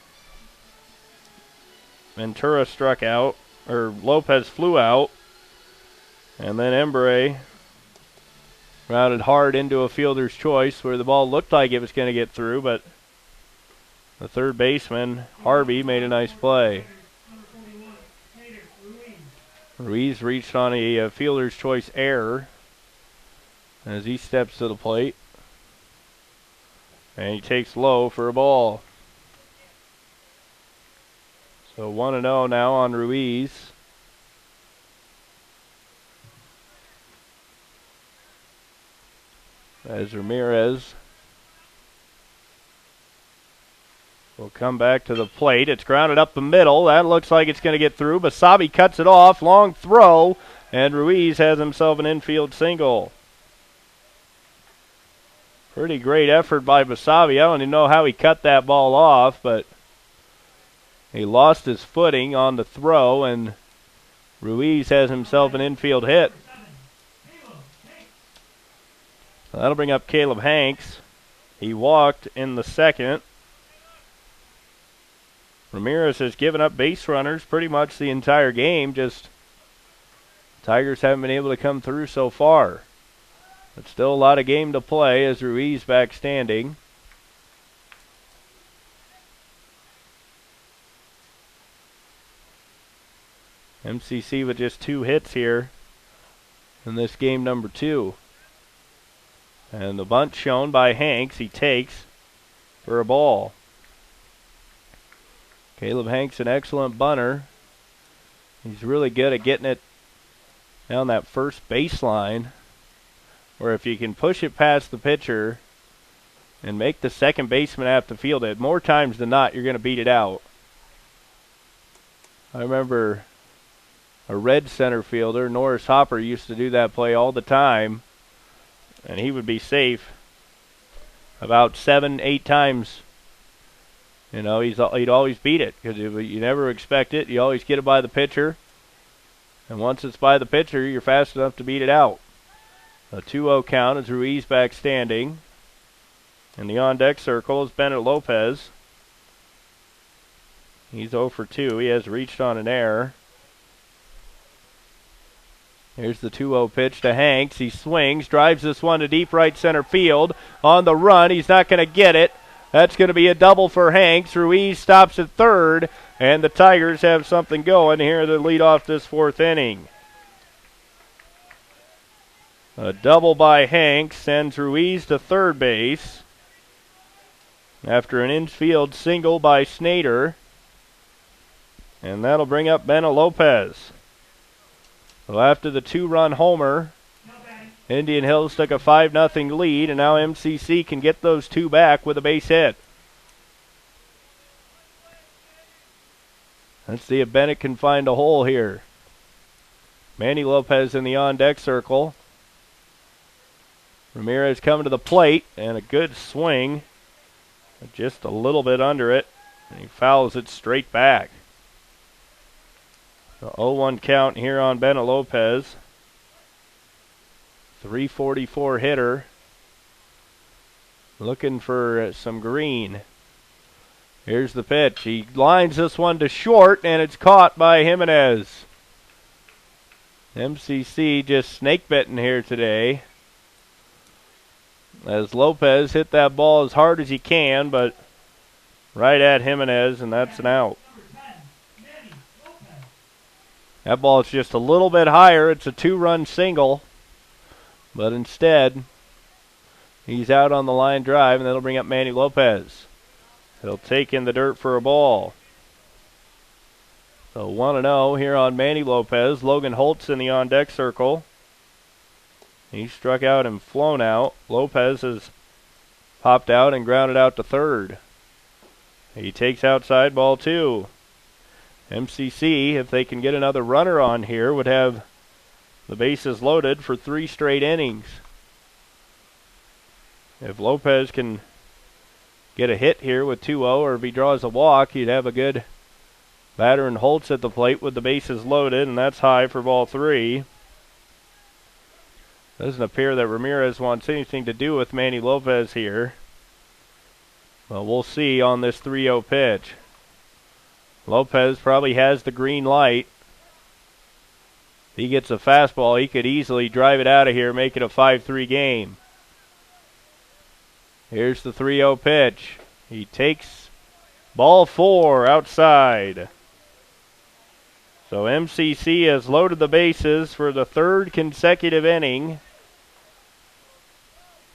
Ventura struck out, or Lopez flew out, and then Embry routed hard into a fielder's choice where the ball looked like it was going to get through, but the third baseman, Harvey, made a nice play. Ruiz reached on a fielder's choice error as he steps to the plate. And he takes low for a ball. So 1-0 now on Ruiz. As Ramirez will come back to the plate. It's grounded up the middle. That looks like it's going to get through. Basabe cuts it off. Long throw. And Ruiz has himself an infield single. Pretty great effort by Basabe. I don't even know how he cut that ball off, but he lost his footing on the throw, and Ruiz has himself an infield hit. So that'll bring up Caleb Hanks. He walked in the 2nd. Ramirez has given up base runners pretty much the entire game. Just Tigers haven't been able to come through so far. But still a lot of game to play as Ruiz back standing. MCC with just 2 hits here in this game number 2. And the bunt shown by Hanks. He takes for a ball. Caleb Hanks, an excellent bunter. He's really good at getting it down that first baseline, where if you can push it past the pitcher and make the second baseman have to field it, more times than not, you're going to beat it out. I remember a Red center fielder, Norris Hopper, used to do that play all the time, and he would be safe about 7-8 times. You know, he'd always beat it because you never expect it. You always get it by the pitcher. And once it's by the pitcher, you're fast enough to beat it out. A 2-0 count as Ruiz back standing. In the on-deck circle is Bennett Lopez. He's 0 for 2. He has reached on an error. Here's the 2-0 pitch to Hanks. He swings, drives this one to deep right center field. On the run, he's not going to get it. That's going to be a double for Hanks. Ruiz stops at third, and the Tigers have something going here to lead off this 4th inning. A double by Hanks sends Ruiz to third base after an infield single by Snyder. And that'll bring up Bena Lopez. Well, after the 2-run homer, Indian Hills took a 5-0 lead, and now MCC can get those 2 back with a base hit. Let's see if Bennett can find a hole here. Manny Lopez in the on-deck circle. Ramirez coming to the plate, and a good swing. Just a little bit under it, and he fouls it straight back. The 0-1 count here on Bena Lopez. 344 hitter. Looking for some green. Here's the pitch. He lines this one to short, and it's caught by Jimenez. MCC just snake-bitten here today, as Lopez hit that ball as hard as he can, but right at Jimenez, and that's an out. That ball is just a little bit higher. It's a 2-run single, but instead, he's out on the line drive, and that'll bring up Manny Lopez. He'll take in the dirt for a ball. So 1-0 here on Manny Lopez. Logan Holtz in the on-deck circle. He struck out and flown out. Lopez has popped out and grounded out to third. He takes outside, ball 2. MCC, if they can get another runner on here, would have the bases loaded for 3 straight innings. If Lopez can get a hit here with 2-0, or if he draws a walk, he'd have a good batter in Holtz at the plate with the bases loaded, and that's high for ball 3. Doesn't appear that Ramirez wants anything to do with Manny Lopez here. Well, we'll see on this 3-0 pitch. Lopez probably has the green light. If he gets a fastball, he could easily drive it out of here, make it a 5-3 game. Here's the 3-0 pitch. He takes ball 4 outside. So MCC has loaded the bases for the 3rd consecutive inning.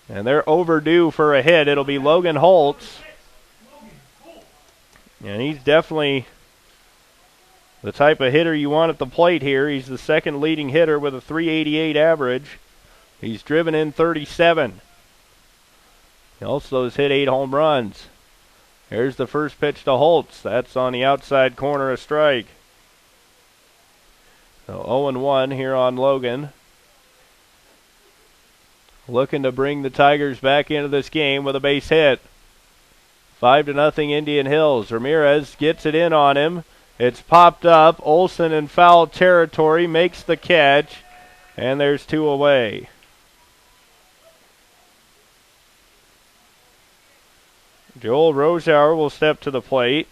And they're overdue for a hit. It'll be Logan Holtz. And he's definitely the type of hitter you want at the plate here. He's the 2nd leading hitter with a .388 average. He's driven in 37. He also has hit 8 home runs. Here's the first pitch to Holtz. That's on the outside corner, a strike. So 0-1 here on Logan. Looking to bring the Tigers back into this game with a base hit. 5-0 Indian Hills. Ramirez gets it in on him. It's popped up. Olsen in foul territory makes the catch, and there's 2 away. Joel Rosauer will step to the plate.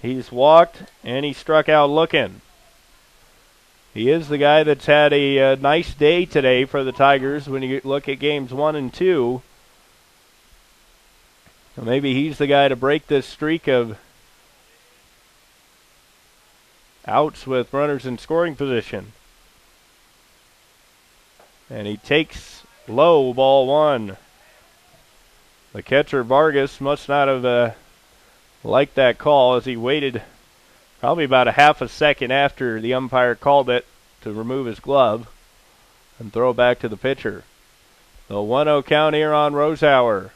He's walked, and he struck out looking. He is the guy that's had a nice day today for the Tigers when you look at games 1 and 2. So maybe he's the guy to break this streak of outs with runners in scoring position. And he takes low, ball 1. The catcher, Vargas, must not have liked that call, as he waited probably about a half a second after the umpire called it to remove his glove and throw back to the pitcher. The 1-0 count here on Rosauer.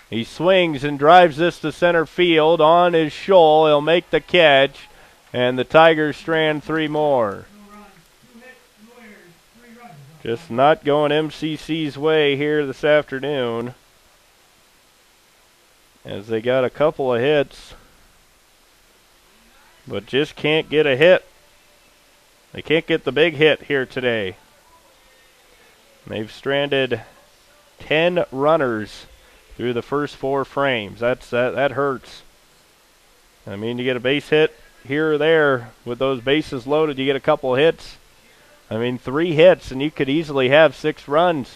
He swings and drives this to center field on his shoal. He'll make the catch, and the Tigers strand 3 more. Just not going MCC's way here this afternoon, as they got a couple of hits, but just can't get a hit. They can't get the big hit here today. They've stranded 10 runners through the first 4 frames. That hurts. I mean, you get a base hit here or there. With those bases loaded, you get a couple hits. I mean, 3 hits, and you could easily have 6 runs,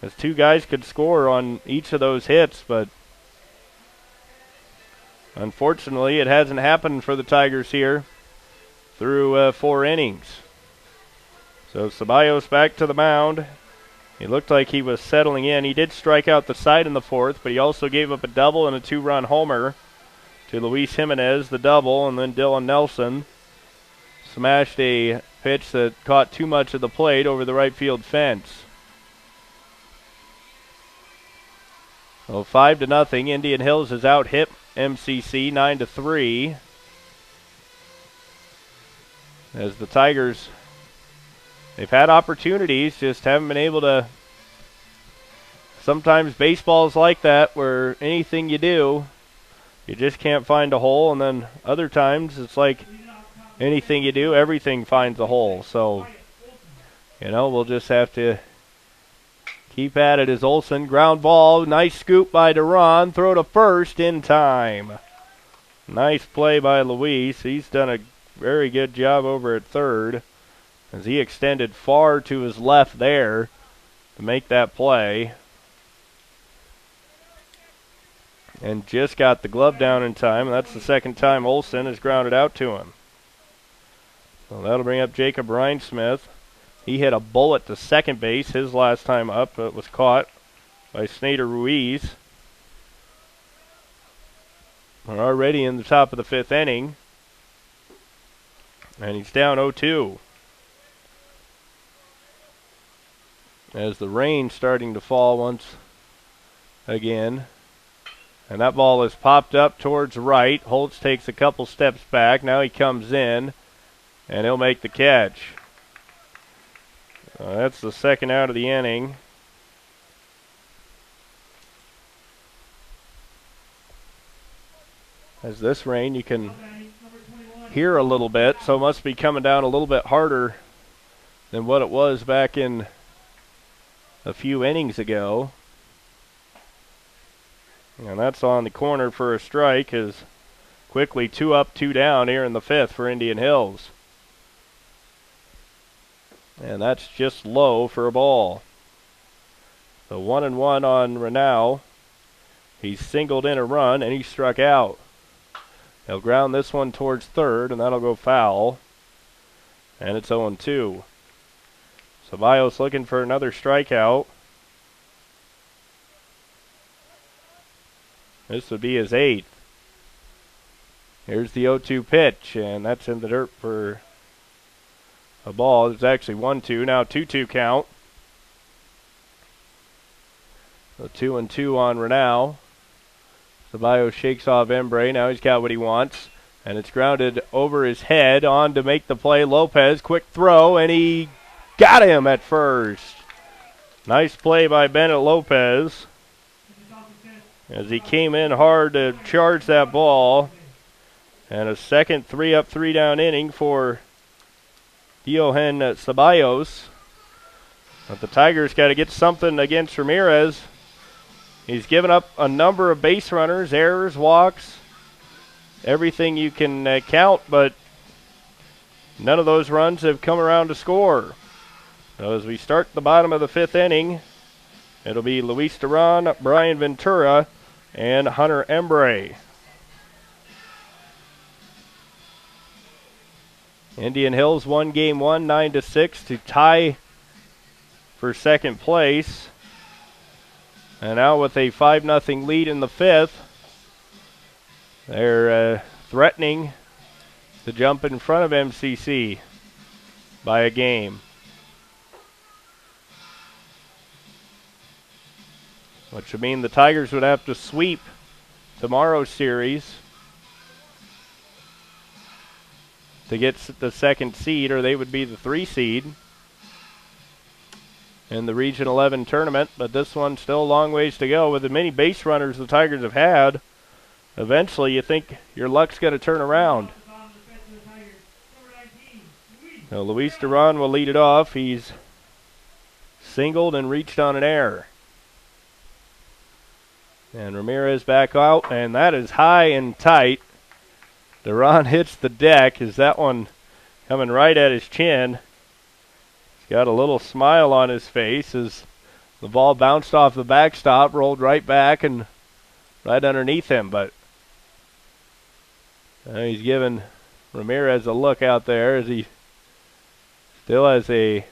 as 2 guys could score on each of those hits, but unfortunately, it hasn't happened for the Tigers here through 4 innings. So Ceballos back to the mound. He looked like he was settling in. He did strike out the side in the 4th, but he also gave up a double and a 2-run homer to Luis Jimenez, the double, and then Dylan Nelson smashed a pitch that caught too much of the plate over the right field fence. So 5-0. Indian Hills has out-hit MCC 9-3. As the Tigers, they've had opportunities, just haven't been able to. Sometimes baseball's like that, where anything you do, you just can't find a hole, and then other times it's like anything you do, everything finds a hole. So, we'll just have to keep at it as Olsen. Ground ball, nice scoop by Duran, throw to first in time. Nice play by Luis. He's done a very good job over at third, as he extended far to his left there to make that play. And just got the glove down in time, and that's the second time Olsen has grounded out to him. So that'll bring up Jacob Rhinesmith. He hit a bullet to second base his last time up, but was caught by Snyder Ruiz. We're already in the top of the 5th inning, and he's down 0-2. As the rain's starting to fall once again. And that ball is popped up towards right. Holtz takes a couple steps back. Now he comes in, and he'll make the catch. That's the second out of the inning. As this rain, you can hear a little bit, so it must be coming down a little bit harder than what it was back in a few innings ago. And that's on the corner for a strike, as quickly 2 up, 2 down here in the 5th for Indian Hills. And that's just low for a ball. So 1-1 on Renaud. He's singled in a run, and he struck out. He'll ground this one towards third, and that'll go foul. And it's 0-2. Ceballos looking for another strikeout. This would be his 8th. Here's the 0-2 pitch, and that's in the dirt for a ball. It's actually 1-2, now 2-2 count. So 2-2 on Renaud. Ceballos shakes off Embre. Now he's got what he wants, and it's grounded over his head on to make the play. Lopez, quick throw, and he got him at first. Nice play by Bennett Lopez, as he came in hard to charge that ball. And a second 3 up, 3 down inning for Johan Ceballos. But the Tigers got to get something against Ramirez. He's given up a number of base runners, errors, walks, everything you can count, but none of those runs have come around to score. So as we start the bottom of the 5th inning, it'll be Luis Duran, Brian Ventura, and Hunter Embre. Indian Hills won game 1, 9-6 to tie for second place. And now with a 5-0 lead in the 5th, they're threatening to jump in front of MCC by a game. Which would mean the Tigers would have to sweep tomorrow's series to get the 2nd seed, or they would be the 3 seed in the Region 11 tournament. But this one's still a long ways to go. With the many base runners the Tigers have had, eventually you think your luck's going to turn around. Now Luis Duran will lead it off. He's singled and reached on an error. And Ramirez back out, and that is high and tight. Duran hits the deck. Is that one coming right at his chin? He's got a little smile on his face as the ball bounced off the backstop, rolled right back and right underneath him. But he's giving Ramirez a look out there as he still has a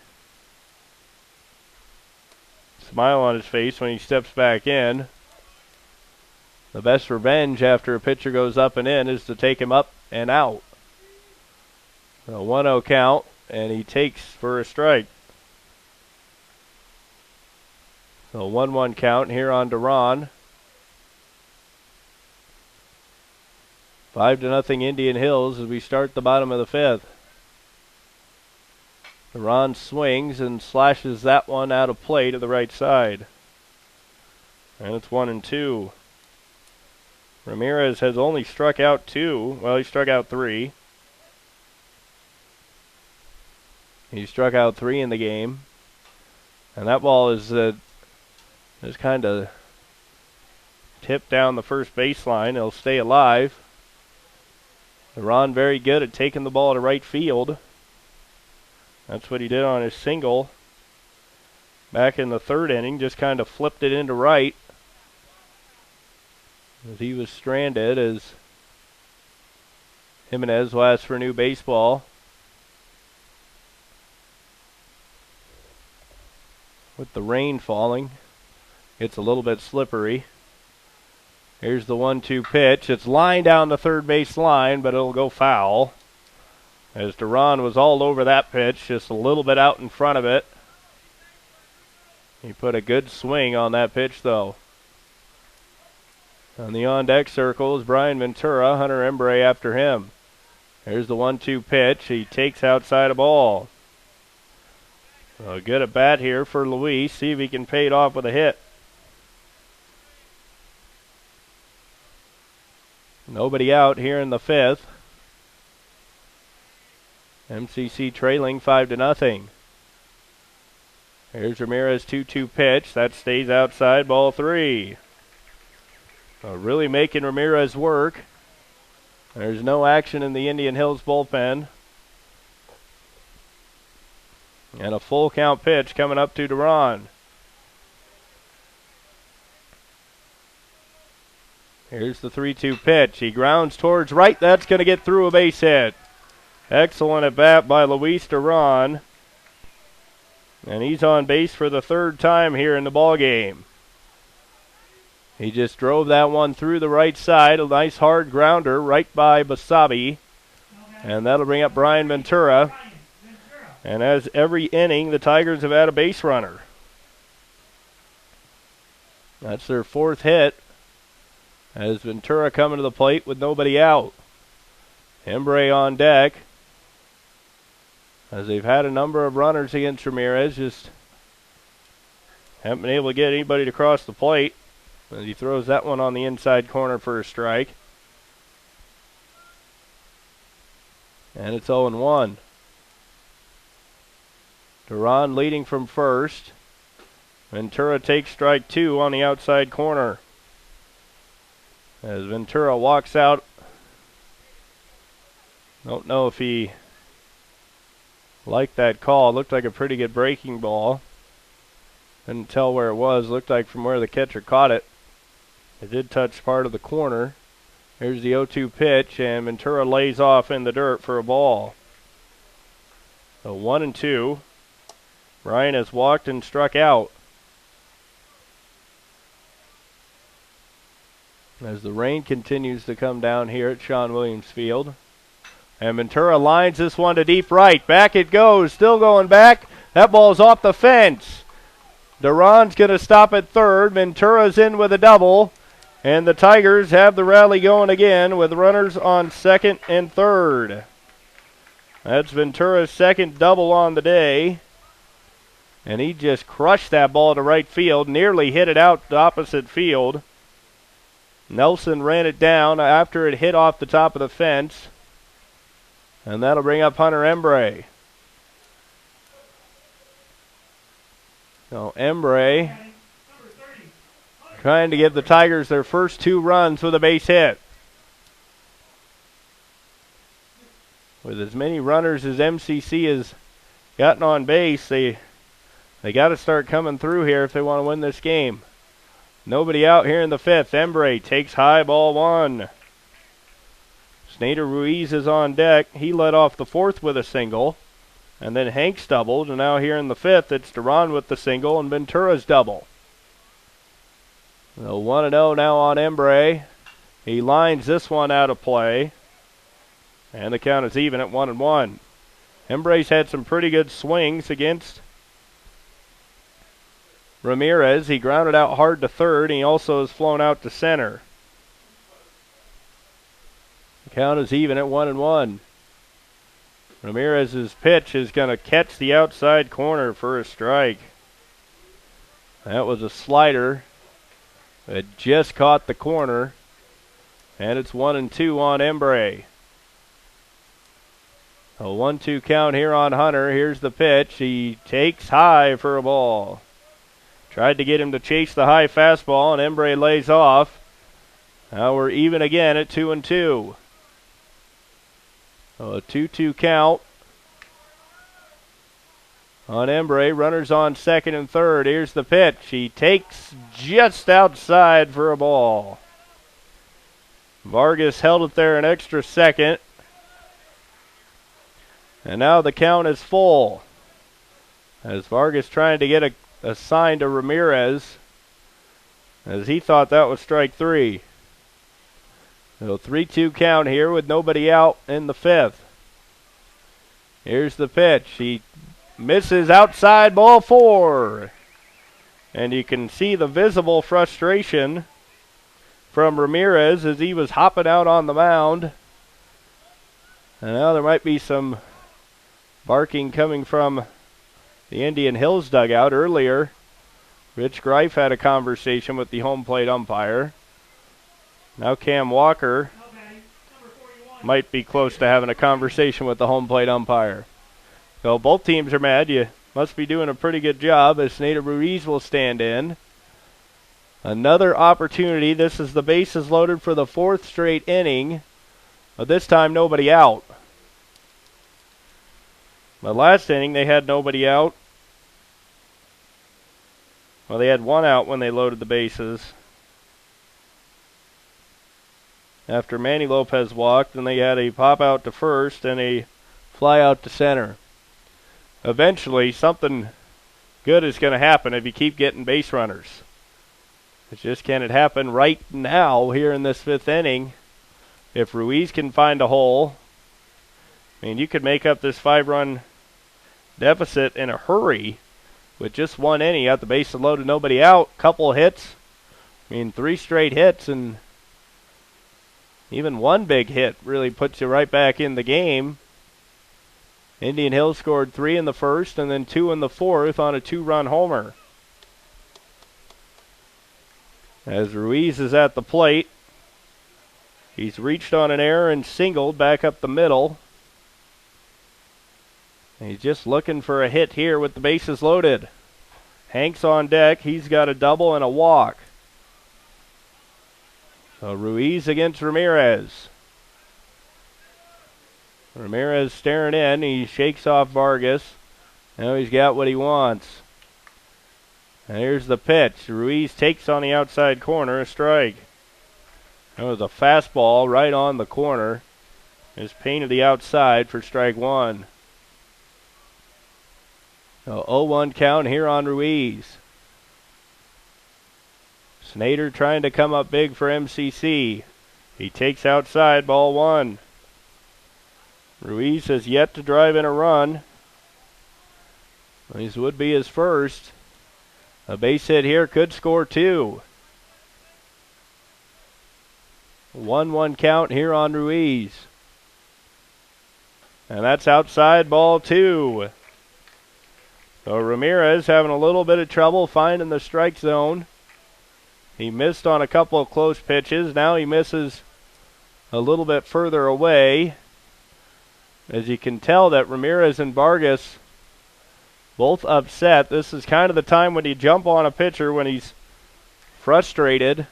smile on his face when he steps back in. The best revenge after a pitcher goes up and in is to take him up and out. A 1-0 count, and he takes for a strike. So 1-1 count here on Duran. 5-0 Indian Hills as we start the bottom of the fifth. Duran swings and slashes that one out of play to the right side. And it's 1-2. Ramirez has only struck out 2. Well, he struck out 3. He struck out 3 in the game. And that ball is just kind of tipped down the first baseline. It'll stay alive. Duran very good at taking the ball to right field. That's what he did on his single back in the third inning. Just kind of flipped it into right as he was stranded, as Jimenez will ask for a new baseball. With the rain falling, it's a little bit slippery. Here's the 1-2 pitch. It's lined down the third base line, but it'll go foul, as Duran was all over that pitch, just a little bit out in front of it. He put a good swing on that pitch, though. On the on-deck circle is Brian Ventura, Hunter Embre after him. Here's the 1-2 pitch. He takes outside a ball. So good at bat here for Luis. See if he can pay it off with a hit. Nobody out here in the fifth. MCC trailing 5-0. Here's Ramirez 2-2 pitch. That stays outside, ball 3. Really making Ramirez work. There's no action in the Indian Hills bullpen. And a full count pitch coming up to Duran. Here's the 3-2 pitch. He grounds towards right. That's going to get through a base hit. Excellent at bat by Luis Duran. And he's on base for the third time here in the ball game. He just drove that one through the right side. A nice hard grounder right by Basabi. And that'll bring up Brian Ventura. And as every inning, the Tigers have had a base runner. That's their 4th hit, as Ventura coming to the plate with nobody out. Embre on deck, as they've had a number of runners against Ramirez, just haven't been able to get anybody to cross the plate. As he throws that one on the inside corner for a strike. And it's 0-1. Duran leading from first. Ventura takes strike 2 on the outside corner. As Ventura walks out. Don't know if he liked that call. Looked like a pretty good breaking ball. Couldn't tell where it was. Looked like from where the catcher caught it. It did touch part of the corner. Here's the 0-2 pitch, and Ventura lays off in the dirt for a ball. So 1-2. Ryan has walked and struck out. As the rain continues to come down here at Sean Williams Field. And Ventura lines this one to deep right. Back it goes. Still going back. That ball's off the fence. Duran's going to stop at third. Ventura's in with a double. And the Tigers have the rally going again with runners on second and third. That's Ventura's second double on the day. And he just crushed that ball to right field. Nearly hit it out the opposite field. Nelson ran it down after it hit off the top of the fence. And that'll bring up Hunter Embre. So Embre trying to give the Tigers their first 2 runs with a base hit. with as many runners as MCC has gotten on base, they got to start coming through here if they want to win this game. Nobody out here in the 5th. Embry takes high, ball 1. Snader Ruiz is on deck. He led off the 4th with a single. And then Hanks doubled. And now here in the 5th, it's Duran with the single and Ventura's double. So 1-0 now on Embry. He lines this one out of play. And the count is even at 1-1. Embry's had some pretty good swings against Ramirez. He grounded out hard to third. And he also has flown out to center. The count is even at 1-1. Ramirez's pitch is going to catch the outside corner for a strike. That was a slider. It just caught the corner. And it's 1-2 on Embry. A 1-2 count here on Hunter. Here's the pitch. He takes high for a ball. Tried to get him to chase the high fastball, and Embry lays off. Now we're even again at 2-2. A 2-2 count on Embry. Runners on second and third. Here's the pitch. He takes just outside for a ball. Vargas held it there an extra second. And now the count is full. As Vargas trying to get a sign to Ramirez, as he thought that was strike 3. So 3-2 count here with nobody out in the 5th. Here's the pitch. He misses outside, ball 4. And you can see the visible frustration from Ramirez as he was hopping out on the mound. And now there might be some barking coming from the Indian Hills dugout. Earlier, Rich Greif had a conversation with the home plate umpire. Now Cam Walker might be close to having a conversation with the home plate umpire. So both teams are mad. You must be doing a pretty good job, as Snader Ruiz will stand in. Another opportunity. This is the bases loaded for the 4th straight inning. But this time nobody out. The last inning they had nobody out. Well, they had 1 out when they loaded the bases. After Manny Lopez walked, and they had a pop out to first and a fly out to center. Eventually, something good is going to happen if you keep getting base runners. It's just, can it happen right now here in this 5th inning? If Ruiz can find a hole, I mean, you could make up this 5-run deficit in a hurry with just 1 inning. Out the bases loaded, nobody out, couple hits. I mean, 3 straight hits, and even 1 big hit really puts you right back in the game. Indian Hills scored 3 in the 1st and then 2 in the 4th on a 2-run homer. As Ruiz is at the plate, he's reached on an error and singled back up the middle. He's just looking for a hit here with the bases loaded. Hanks on deck. He's got a double and a walk. So Ruiz against Ramirez. Ramirez staring in. He shakes off Vargas. Now he's got what he wants. And here's the pitch. Ruiz takes on the outside corner. A strike. That was a fastball right on the corner. It's painted the outside for strike 1. So 0-1 count here on Ruiz. Snader trying to come up big for MCC. He takes outside, ball 1. Ruiz has yet to drive in a run. This would be his first. A base hit here could score 2. 1-1 count here on Ruiz. And that's outside, ball 2. So Ramirez having a little bit of trouble finding the strike zone. He missed on a couple of close pitches. Now he misses a little bit further away. As you can tell that Ramirez and Vargas both upset. This is kind of the time when you jump on a pitcher when he's frustrated.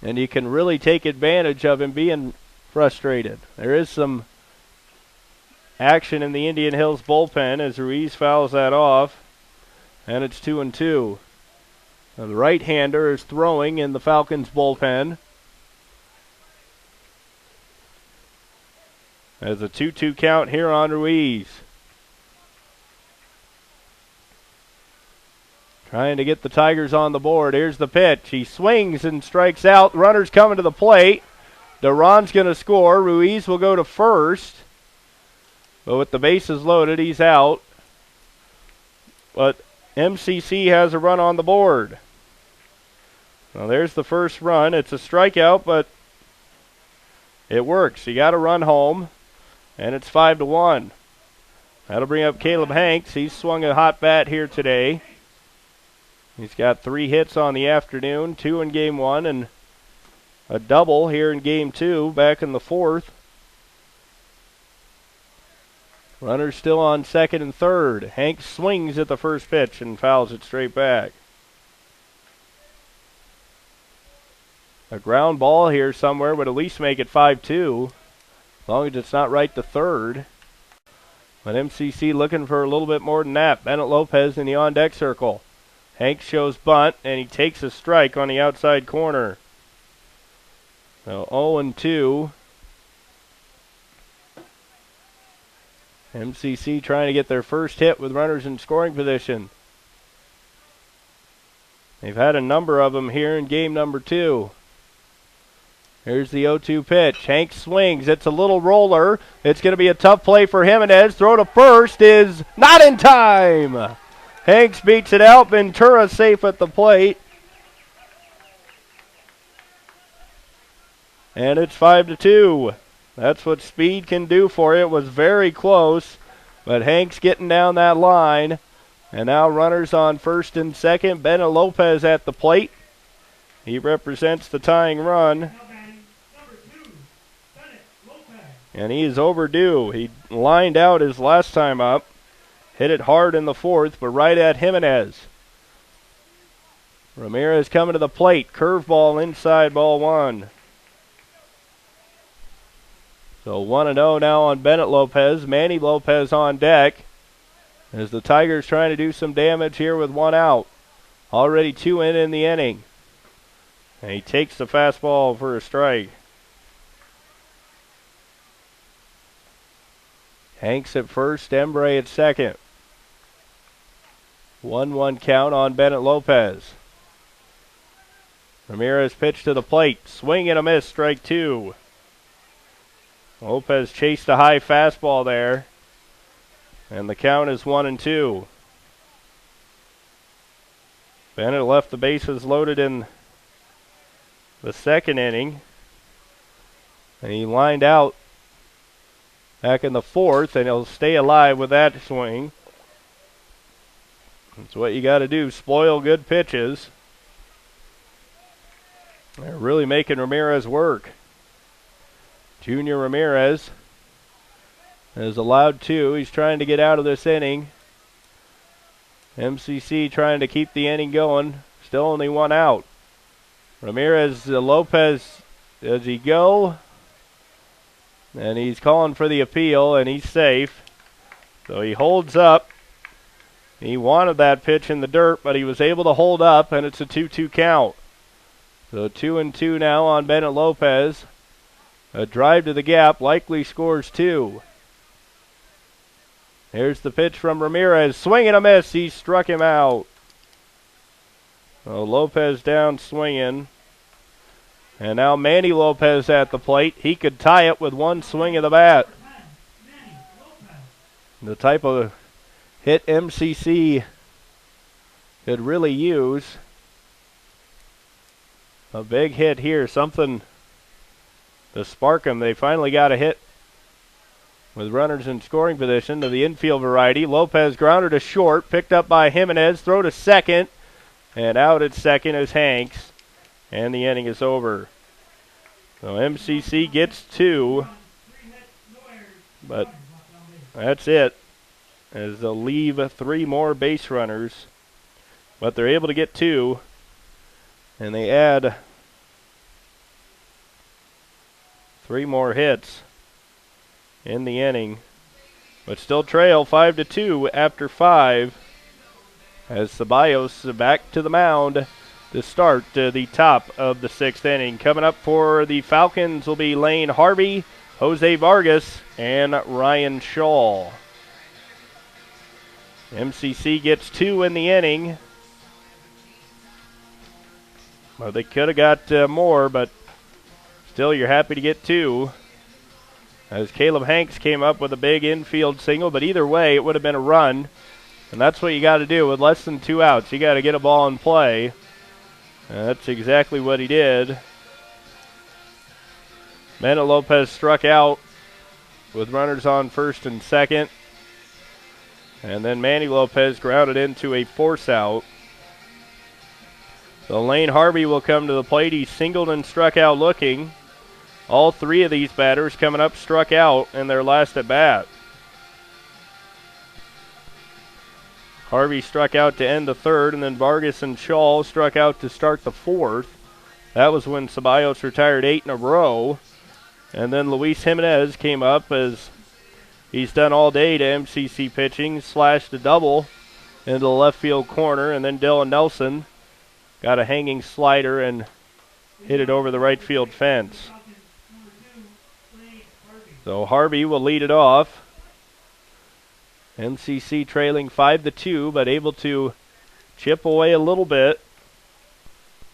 And you can really take advantage of him being frustrated. There is some action in the Indian Hills bullpen as Ruiz fouls that off, and it's 2-2. Now the right-hander is throwing in the Falcons bullpen. There's a 2-2 count here on Ruiz. Trying to get the Tigers on the board. Here's the pitch. He swings and strikes out. Runner's coming to the plate. Duran's going to score. Ruiz will go to first. But with the bases loaded, he's out. But MCC has a run on the board. Now there's the first run. It's a strikeout, but it works. You got to run home, and it's 5-1. That'll bring up Caleb Hanks. He's swung a hot bat here today. He's got 3 hits on the afternoon, 2 in game 1, and a double here in game 2, back in the 4th. Runners still on second and third. Hanks swings at the first pitch and fouls it straight back. A ground ball here somewhere would at least make it 5-2, as long as it's not right to third. But MCC looking for a little bit more than that. Bennett Lopez in the on-deck circle. Hanks shows bunt, and he takes a strike on the outside corner. So 0-2. MCC trying to get their first hit with runners in scoring position. They've had a number of them here in game number 2. Here's the 0-2 pitch. Hanks swings. It's a little roller. It's going to be a tough play for Jimenez. Throw to first is not in time. Hanks beats it out. Ventura safe at the plate. And it's 5-2. That's what speed can do for you. It was very close, but Hanks getting down that line. And now runners on first and second. Bennett Lopez at the plate. He represents the tying run. And he is overdue. He lined out his last time up. Hit it hard in the 4th, but right at Jimenez. Ramirez coming to the plate. Curveball inside, ball 1. So 1-0 now on Bennett Lopez. Manny Lopez on deck as the Tigers trying to do some damage here with 1 out. Already 2 in the inning. And he takes the fastball for a strike. Hanks at first, Embry at second. 1-1 count on Bennett Lopez. Ramirez pitch to the plate. Swing and a miss, strike 2. Lopez chased a high fastball there. And the count is 1-2. Bennett left the bases loaded in the second inning. And he lined out back in the 4th, and he'll stay alive with that swing. That's what you got to do, spoil good pitches. They're really making Ramirez work. Junior Ramirez is allowed 2. He's trying to get out of this inning. MCC trying to keep the inning going. Still only 1 out. Ramirez, Lopez, does he go? And he's calling for the appeal, and he's safe. So he holds up. He wanted that pitch in the dirt, but he was able to hold up, and it's a 2-2 count. So 2-2 now on Bennett Lopez. A drive to the gap, likely scores 2. Here's the pitch from Ramirez. Swing and a miss. He struck him out. So Lopez down swinging. And now Manny Lopez at the plate. He could tie it with 1 swing of the bat. The type of hit MCC could really use. A big hit here. Something to spark them. They finally got a hit with runners in scoring position to the infield variety. Lopez grounded to short. Picked up by Jimenez. Throw to second. And out at second is Hanks. And the inning is over. So MCC gets 2. But that's it. As they'll leave 3 more base runners. But they're able to get 2. And they add 3 more hits in the inning, but still trail 5-2 after 5 as Ceballos back to the mound to start the top of the 6th inning. Coming up for the Falcons will be Lane Harvey, Jose Vargas, and Ryan Shaw. MCC gets 2 in the inning. Well, they could have got more, but still you're happy to get 2. As Caleb Hanks came up with a big infield single, but either way it would have been a run. And that's what you got to do with less than 2 outs. You got to get a ball in play. And that's exactly what he did. Mena Lopez struck out with runners on first and second. And then Manny Lopez grounded into a force out. So Lane Harvey will come to the plate. He singled and struck out looking. All 3 of these batters coming up struck out in their last at bat. Harvey struck out to end the 3rd, and then Vargas and Shaw struck out to start the 4th. That was when Ceballos retired 8 in a row. And then Luis Jimenez came up, as he's done all day to MCC pitching, slashed a double into the left field corner, and then Dylan Nelson got a hanging slider and hit it over the right field fence. So Harvey will lead it off. MCC trailing 5-2, but able to chip away a little bit.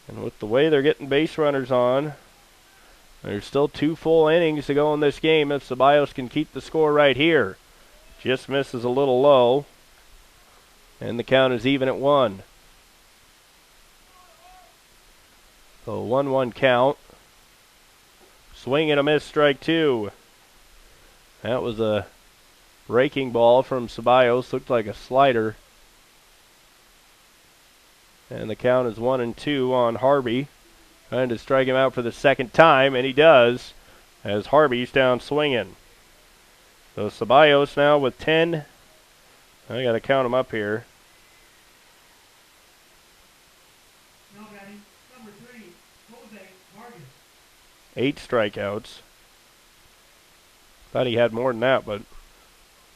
And with the way they're getting base runners on, there's still 2 full innings to go in this game if Ceballos can keep the score right here. Just misses a little low. And the count is even at 1. So 1-1 count. Swing and a miss, strike 2. That was a breaking ball from Ceballos. Looked like a slider. And the count is 1-2 on Harvey. Trying to strike him out for the 2nd time, and he does, as Harvey's down swinging. So Ceballos now with 10. I got to count them up here. 8 strikeouts. Thought he had more than that, but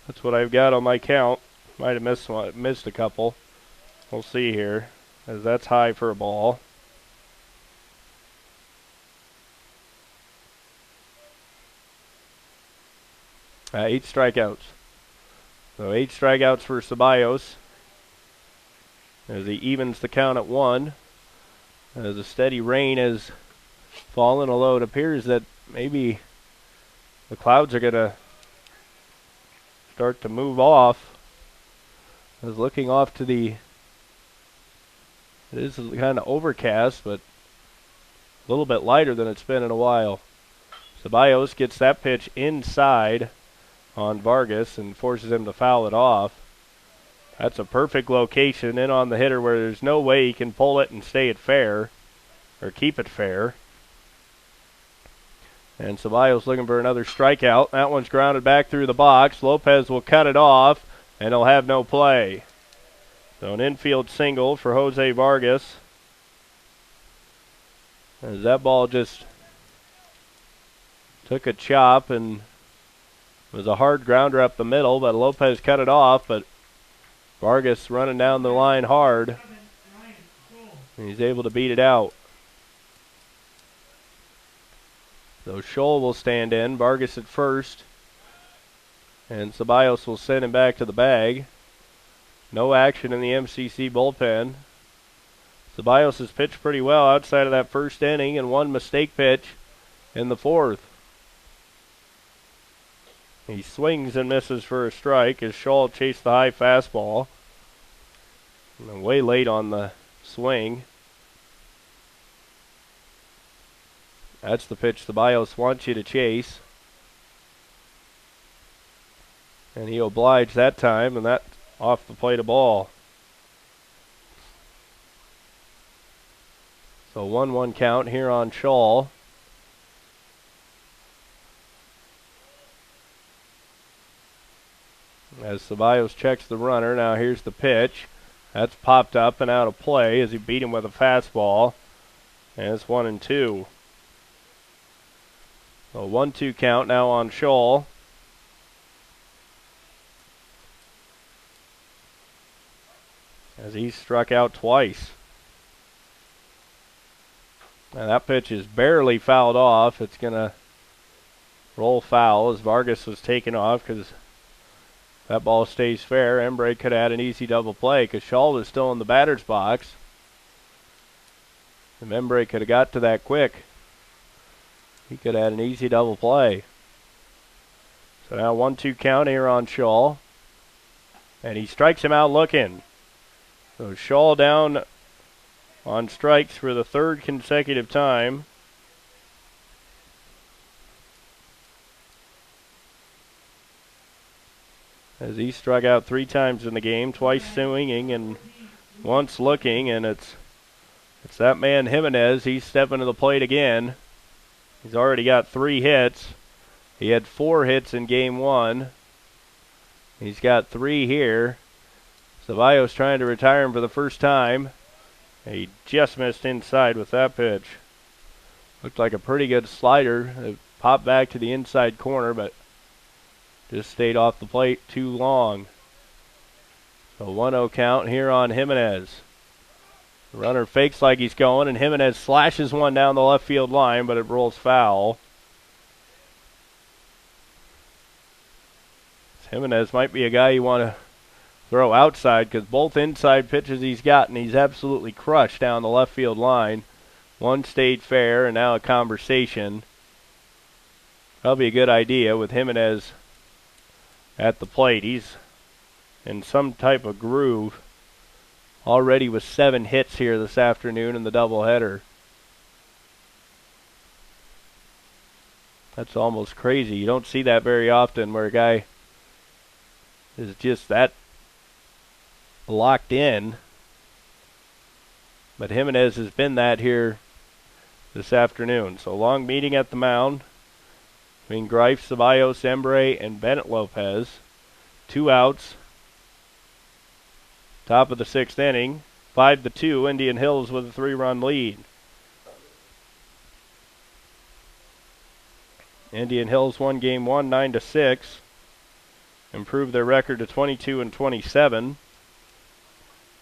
that's what I've got on my count. Might have missed a couple. We'll see here, as that's high for a ball. Eight strikeouts. So 8 strikeouts for Ceballos, as he evens the count at 1. As a steady rain has fallen, although it appears that maybe the clouds are going to start to move off. I was looking off to the, it is kind of overcast, but a little bit lighter than it's been in a while. Ceballos gets that pitch inside on Vargas and forces him to foul it off. That's a perfect location in on the hitter where there's no way he can pull it and stay it fair, or keep it fair. And Ceballos looking for another strikeout. That one's grounded back through the box. Lopez will cut it off, and he'll have no play. So an infield single for Jose Vargas. As that ball just took a chop and was a hard grounder up the middle, but Lopez cut it off, but Vargas running down the line hard. And he's able to beat it out. So Scholl will stand in, Vargas at first, and Ceballos will send him back to the bag. No action in the MCC bullpen. Ceballos has pitched pretty well outside of that first inning and one mistake pitch in the 4th. He swings and misses for a strike as Scholl chased the high fastball. And way late on the swing. That's the pitch Ceballos wants you to chase. And he obliged that time, and that's off the plate of ball. So 1-1 count here on Scholl. As Ceballos checks the runner, now here's the pitch. That's popped up and out of play as he beat him with a fastball. And it's 1-2. So 1-2 count now on Scholl. As he struck out twice. And that pitch is barely fouled off. It's going to roll foul as Vargas was taken off because that ball stays fair. Embry could add an easy double play because Scholl was still in the batter's box. If Embry could have got to that quick, he could add an easy double play. So now 1-2 count here on Scholl. And he strikes him out looking. So Scholl down on strikes for the third consecutive time. As he struck out 3 times in the game, twice swinging and once looking, and it's that man Jimenez. He's stepping to the plate again. He's already got 3 hits. He had 4 hits in game 1. He's got 3 here. Ceballos trying to retire him for the first time. He just missed inside with that pitch. Looked like a pretty good slider. It popped back to the inside corner, but just stayed off the plate too long. So 1-0 count here on Jimenez. The runner fakes like he's going, and Jimenez slashes one down the left field line, but it rolls foul. Jimenez might be a guy you want to throw outside because both inside pitches he's gotten, he's absolutely crushed down the left field line. One stayed fair, and now a conversation. Probably a good idea with Jimenez at the plate. He's in some type of groove. Already with 7 hits here this afternoon in the doubleheader. That's almost crazy. You don't see that very often where a guy is just that locked in. But Jimenez has been that here this afternoon. So long meeting at the mound between Greif, Ceballos, Embry, and Bennett Lopez. 2 outs. Top of the 6th inning. 5-2, Indian Hills with a 3-run lead. Indian Hills won game 1 9-6. Improved their record to 22-27.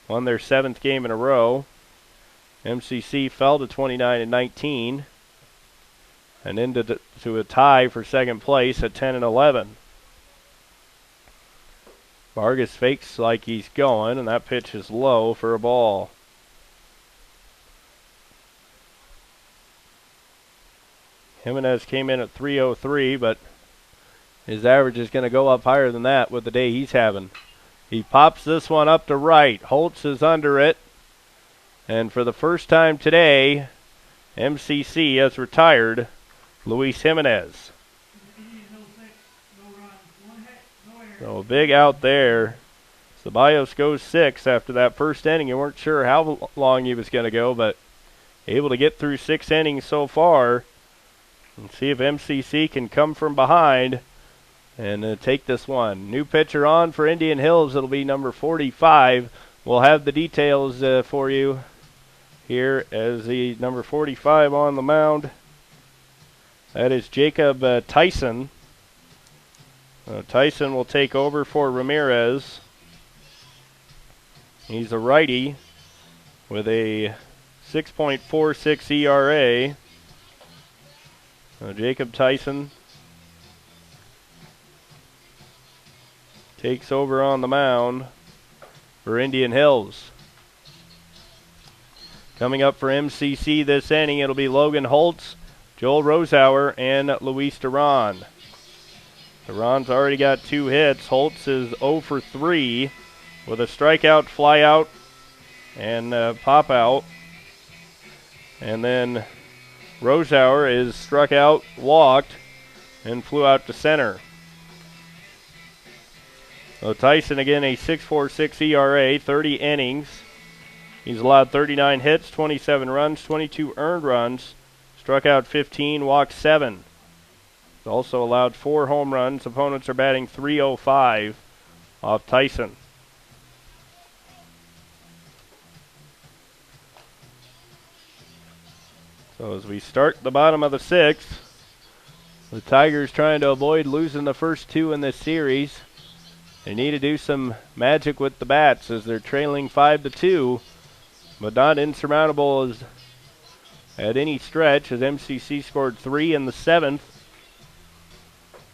Won their 7th game in a row. MCC fell to 29-19. And into to a tie for second place at 10-11. Vargas fakes like he's going, and that pitch is low for a ball. Jimenez came in at 303, but his average is going to go up higher than that with the day he's having. He pops this one up to right. Holtz is under it. And for the first time today, MCC has retired Luis Jimenez. So a big out there. Ceballos goes 6 after that first inning. You weren't sure how long he was going to go, but able to get through 6 innings so far. And see if MCC can come from behind and take this one. New pitcher on for Indian Hills. It'll be number 45. We'll have the details for you here as the number 45 on the mound. That is Jacob Tyson. Tyson will take over for Ramirez. He's a righty with a 6.46 ERA. Jacob Tyson takes over on the mound for Indian Hills. Coming up for MCC this inning, it'll be Logan Holtz, Joel Rosauer, and Luis Duran. Duran's already got 2 hits. Holtz is 0 for 3 with a strikeout, fly out, and pop out. And then Rosauer is struck out, walked, and flew out to center. So Tyson again a 6.46 ERA, 30 innings. He's allowed 39 hits, 27 runs, 22 earned runs, struck out 15, walked 7. He's also allowed 4 home runs. Opponents are batting .305 off Tyson. So as we start the bottom of the 6th, The Tigers trying to avoid losing the first two in this series. They need to do some magic with the bats as they're trailing 5-2, but not insurmountable as at any stretch, as MCC scored 3 in the 7th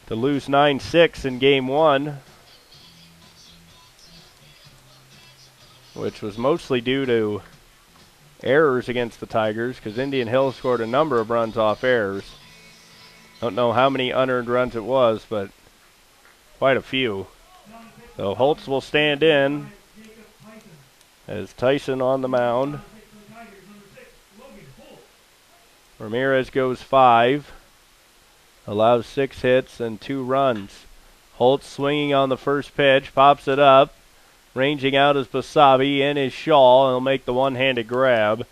to lose 9-6 in game 1, which was mostly due to errors against the Tigers, because Indian Hill scored a number of runs off errors. Don't know how many unearned runs it was, but quite a few. So Holtz will stand in as Tyson on the mound. Ramirez goes 5, allows 6 hits and 2 runs. Holtz swinging on the first pitch, pops it up. Ranging out is Basabe in his shawl. He'll make the one-handed grab,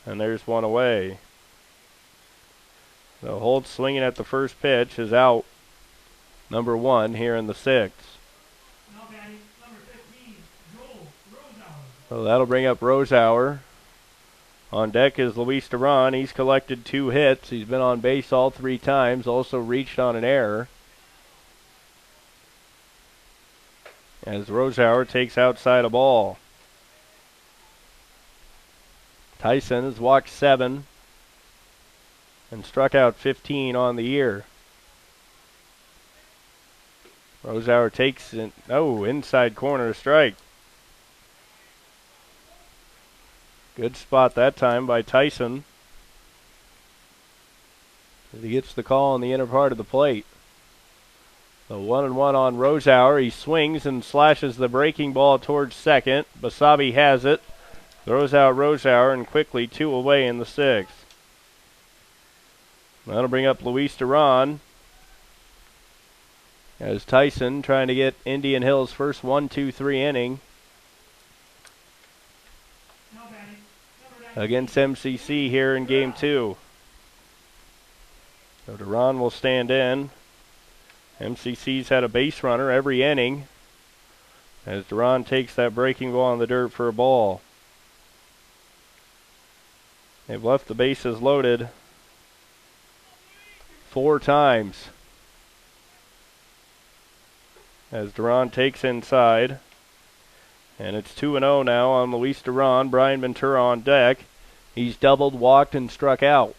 and there's one away. So Holtz swinging at the first pitch is out. Number 1 here in the 6th. So that'll bring up Rosauer. On deck is Luis Duran. He's collected 2 hits. He's been on base all 3 times. Also reached on an error. As Rosauer takes outside a ball. Tyson has walked 7 and struck out 15 on the year. Rosauer takes it. Oh, inside corner strike. Good spot that time by Tyson. He gets the call on the inner part of the plate. So 1-1 on Rosauer. He swings and slashes the breaking ball towards second. Basabe has it. Throws out Rosauer, and quickly 2 away in the 6th. That'll bring up Luis Duran. As Tyson trying to get Indian Hill's first 1-2-3 inning against MCC here in game 2. So Duran will stand in. MCC's had a base runner every inning as Duran takes that breaking ball in the dirt for a ball. They've left the bases loaded 4 times. As Duran takes inside. And it's 2-0 now on Luis Duran. Brian Ventura on deck. He's doubled, walked, and struck out.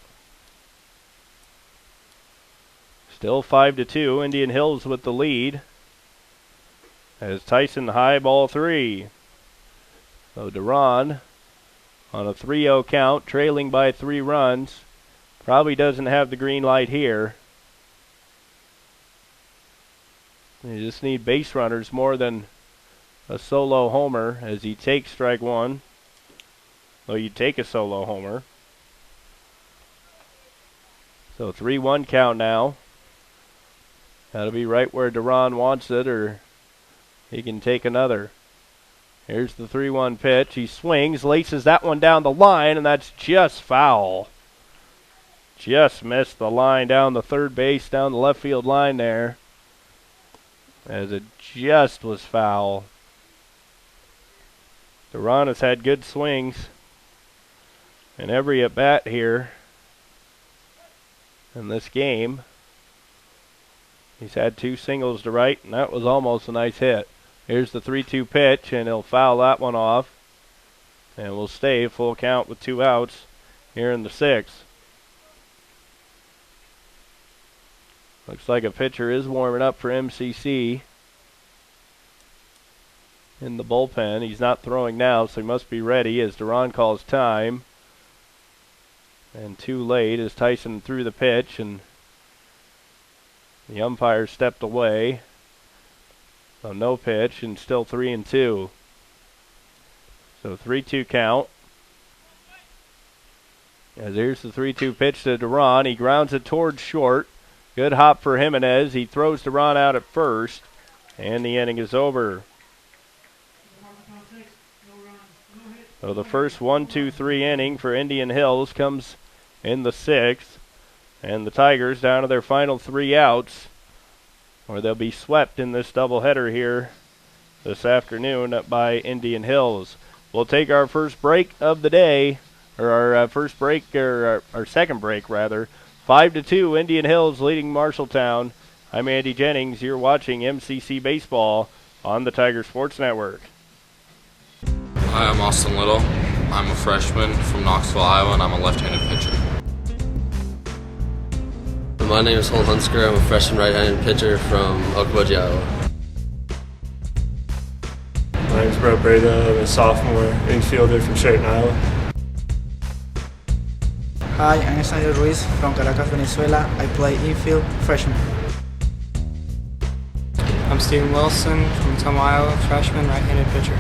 Still 5-2. Indian Hills with the lead. As Tyson high ball 3. So Duran on a 3-0 count, trailing by 3 runs. Probably doesn't have the green light here. You just need base runners more than a solo homer as he takes strike 1. Well, you take a solo homer. So 3-1 count now. That'll be right where Duran wants it, or he can take another. Here's the 3-1 pitch. He swings, laces that one down the line, and that's just foul. Just missed the line down the third base, down the left field line there, as it just was foul. Duran has had good swings in every at-bat here in this game. He's had 2 singles to right, and that was almost a nice hit. Here's the 3-2 pitch, and he'll foul that one off. And we'll stay full count with 2 outs here in the 6th. Looks like a pitcher is warming up for MCC in the bullpen. He's not throwing now, so he must be ready as Duran calls time. And too late as Tyson threw the pitch, and the umpire stepped away. So no pitch, and still 3-2. So 3-2 count. As here's the 3-2 pitch to Duran. He grounds it towards short. Good hop for Jimenez. He throws Duran out at first, and the inning is over. So the first 1-2-3 inning for Indian Hills comes in the 6th, and the Tigers down to their final 3 outs, or they'll be swept in this doubleheader here this afternoon by Indian Hills. We'll take our first break of the day, or our first break, or our second break rather, 5-2, Indian Hills leading Marshalltown. I'm Andy Jennings. You're watching MCC Baseball on the Tiger Sports Network. Hi, I'm Austin Little. I'm a freshman from Knoxville, Iowa, and I'm a left-handed pitcher. My name is Holden Hunsker. I'm a freshman right-handed pitcher from Okoboji, Iowa. My name is Bro Breda. I'm a sophomore infielder from Sheraton, Iowa. Hi, I'm Sandro Ruiz from Caracas, Venezuela. I play infield freshman. I'm Steven Wilson from Tacoma, Iowa, freshman right-handed pitcher.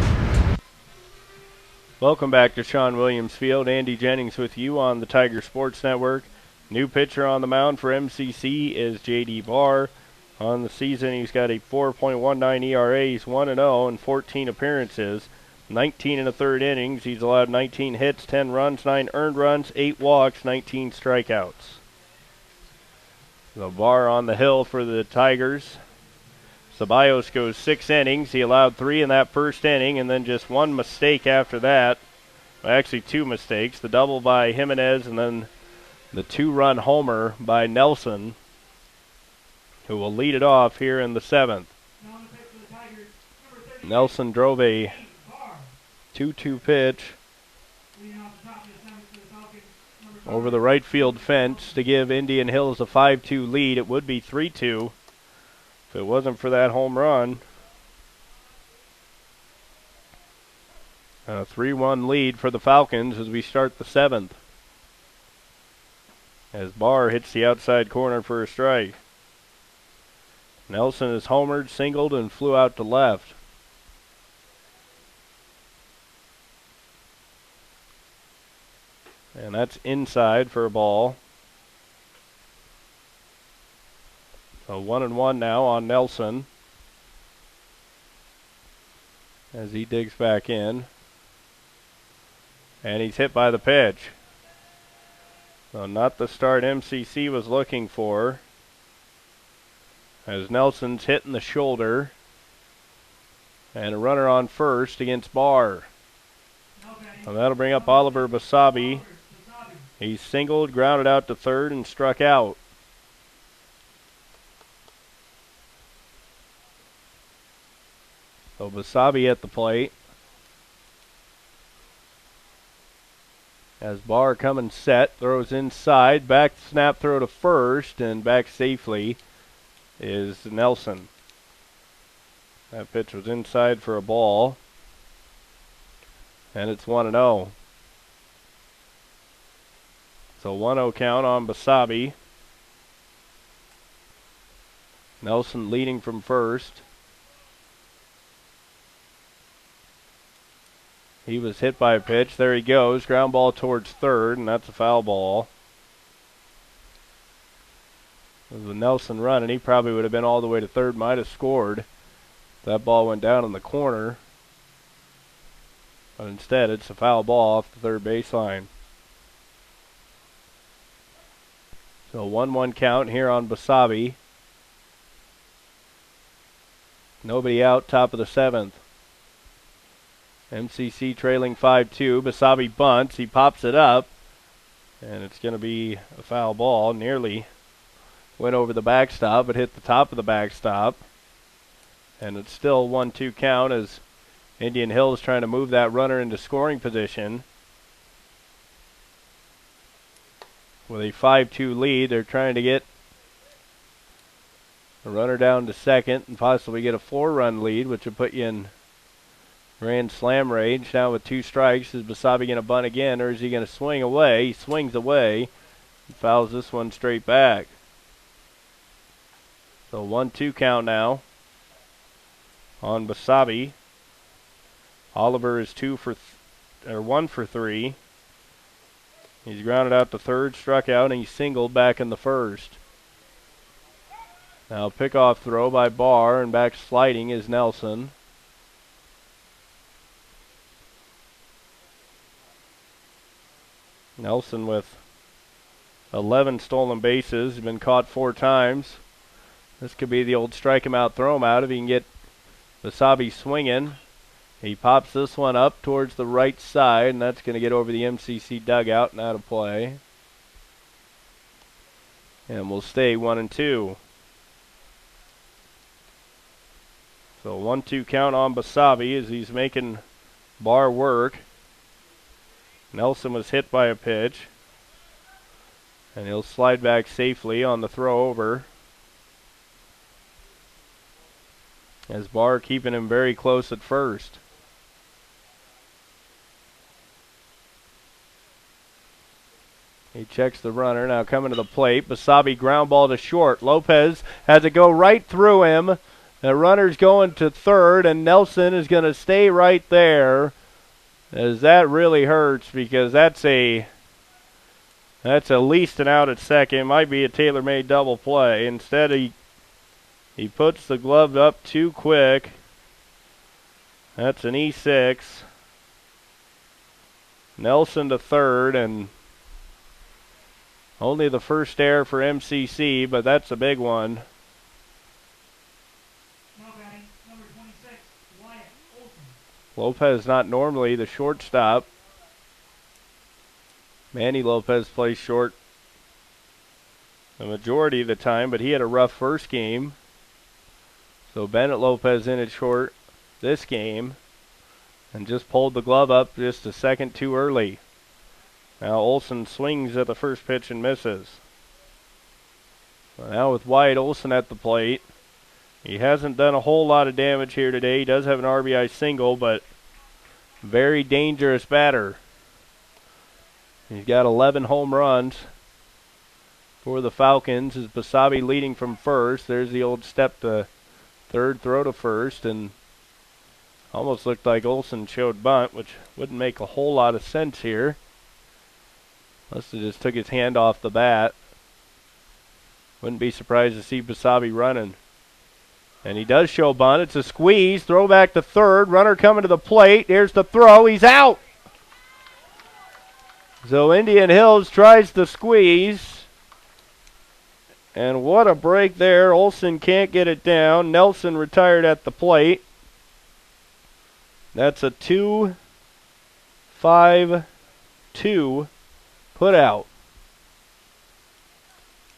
Welcome back to Sean Williams Field. Andy Jennings with you on the Tiger Sports Network. New pitcher on the mound for MCC is J.D. Barr. On the season, he's got a 4.19 ERA. He's 1-0 in 14 appearances, 19 and a third innings. He's allowed 19 hits, 10 runs, 9 earned runs, 8 walks, 19 strikeouts. The Barr on the hill for the Tigers. Ceballos goes 6 innings. He allowed 3 in that first inning, and then just 1 mistake after that. Well, actually 2 mistakes. The double by Jimenez, and then the 2-run homer by Nelson, who will lead it off here in the 7th. Nelson drove a 2-2 pitch over the right field fence to give Indian Hills a 5-2 lead. It would be 3-2 if it wasn't for that home run. A 3-1 lead for the Falcons as we start the 7th. As Barr hits the outside corner for a strike. Nelson is homered, singled, and flew out to left. And that's inside for a ball. So 1-1 now on Nelson as he digs back in. And he's hit by the pitch. So not the start MCC was looking for, as Nelson's hitting the shoulder. And a runner on first against Barr. So that'll bring up Oliver Basabi. He's singled, grounded out to third, and struck out. So Basabi at the plate. As Barr coming set, throws inside, back snap throw to first, and back safely is Nelson. That pitch was inside for a ball, and it's 1-0. So 1-0 count on Basabi. Nelson leading from first. He was hit by a pitch. There he goes. Ground ball towards third, and that's a foul ball. It was a Nelson run, and he probably would have been all the way to third, might have scored. That ball went down in the corner. But instead, it's a foul ball off the third baseline. So 1-1 count here on Basabi. Nobody out, top of the 7th. MCC trailing 5-2. Basabi bunts. He pops it up. And it's going to be a foul ball. Nearly went over the backstop, but hit the top of the backstop. And it's still 1-2 count as Indian Hills trying to move that runner into scoring position. With a 5-2 lead, they're trying to get a runner down to second and possibly get a 4-run lead, which would put you in grand slam range. Now with 2 strikes, is Basabi going to bunt again, or is he going to swing away? He swings away and fouls this one straight back. So 1-2 count now on Basabi. Oliver is 1 for 3. He's grounded out to third, struck out, and he's singled back in the first. Now pickoff throw by Barr, and back sliding is Nelson. Nelson with 11 stolen bases. He's been caught 4 times. This could be the old strike him out, throw him out if he can get Basabi swinging. He pops this one up towards the right side, and that's going to get over the MCC dugout and out of play. and will stay 1-2. So 1-2 count on Basabe as he's making Barr work. Nelson was hit by a pitch, and he'll slide back safely on the throw over. As Barr keeping him very close at first. He checks the runner, now coming to the plate. Basabe ground ball to short. Lopez has it go right through him. The runner's going to third, and Nelson is going to stay right there. As that really hurts because that's at least an out at second. Might be a tailor-made double play. Instead, he puts the glove up too quick. That's an E6. Nelson to third, and only the first error for MCC, but that's a big one. Lopez not normally the shortstop. Manny Lopez plays short the majority of the time, but he had a rough first game. So Bennett Lopez in at short this game and just pulled the glove up just a second too early. Now Olson swings at the first pitch and misses. Now with Wyatt Olson at the plate. He hasn't done a whole lot of damage here today. He does have an RBI single, but very dangerous batter. He's got 11 home runs for the Falcons. As Basabe leading from first. There's the old step to third, throw to first, and almost looked like Olson showed bunt, which wouldn't make a whole lot of sense here. Unless he just took his hand off the bat. Wouldn't be surprised to see Basabe running. And he does show bunt. It's a squeeze. Throw back to third. Runner coming to the plate. There's the throw. He's out. So Indian Hills tries the squeeze. And what a break there. Olson can't get it down. Nelson retired at the plate. That's a 2-5-2 put out.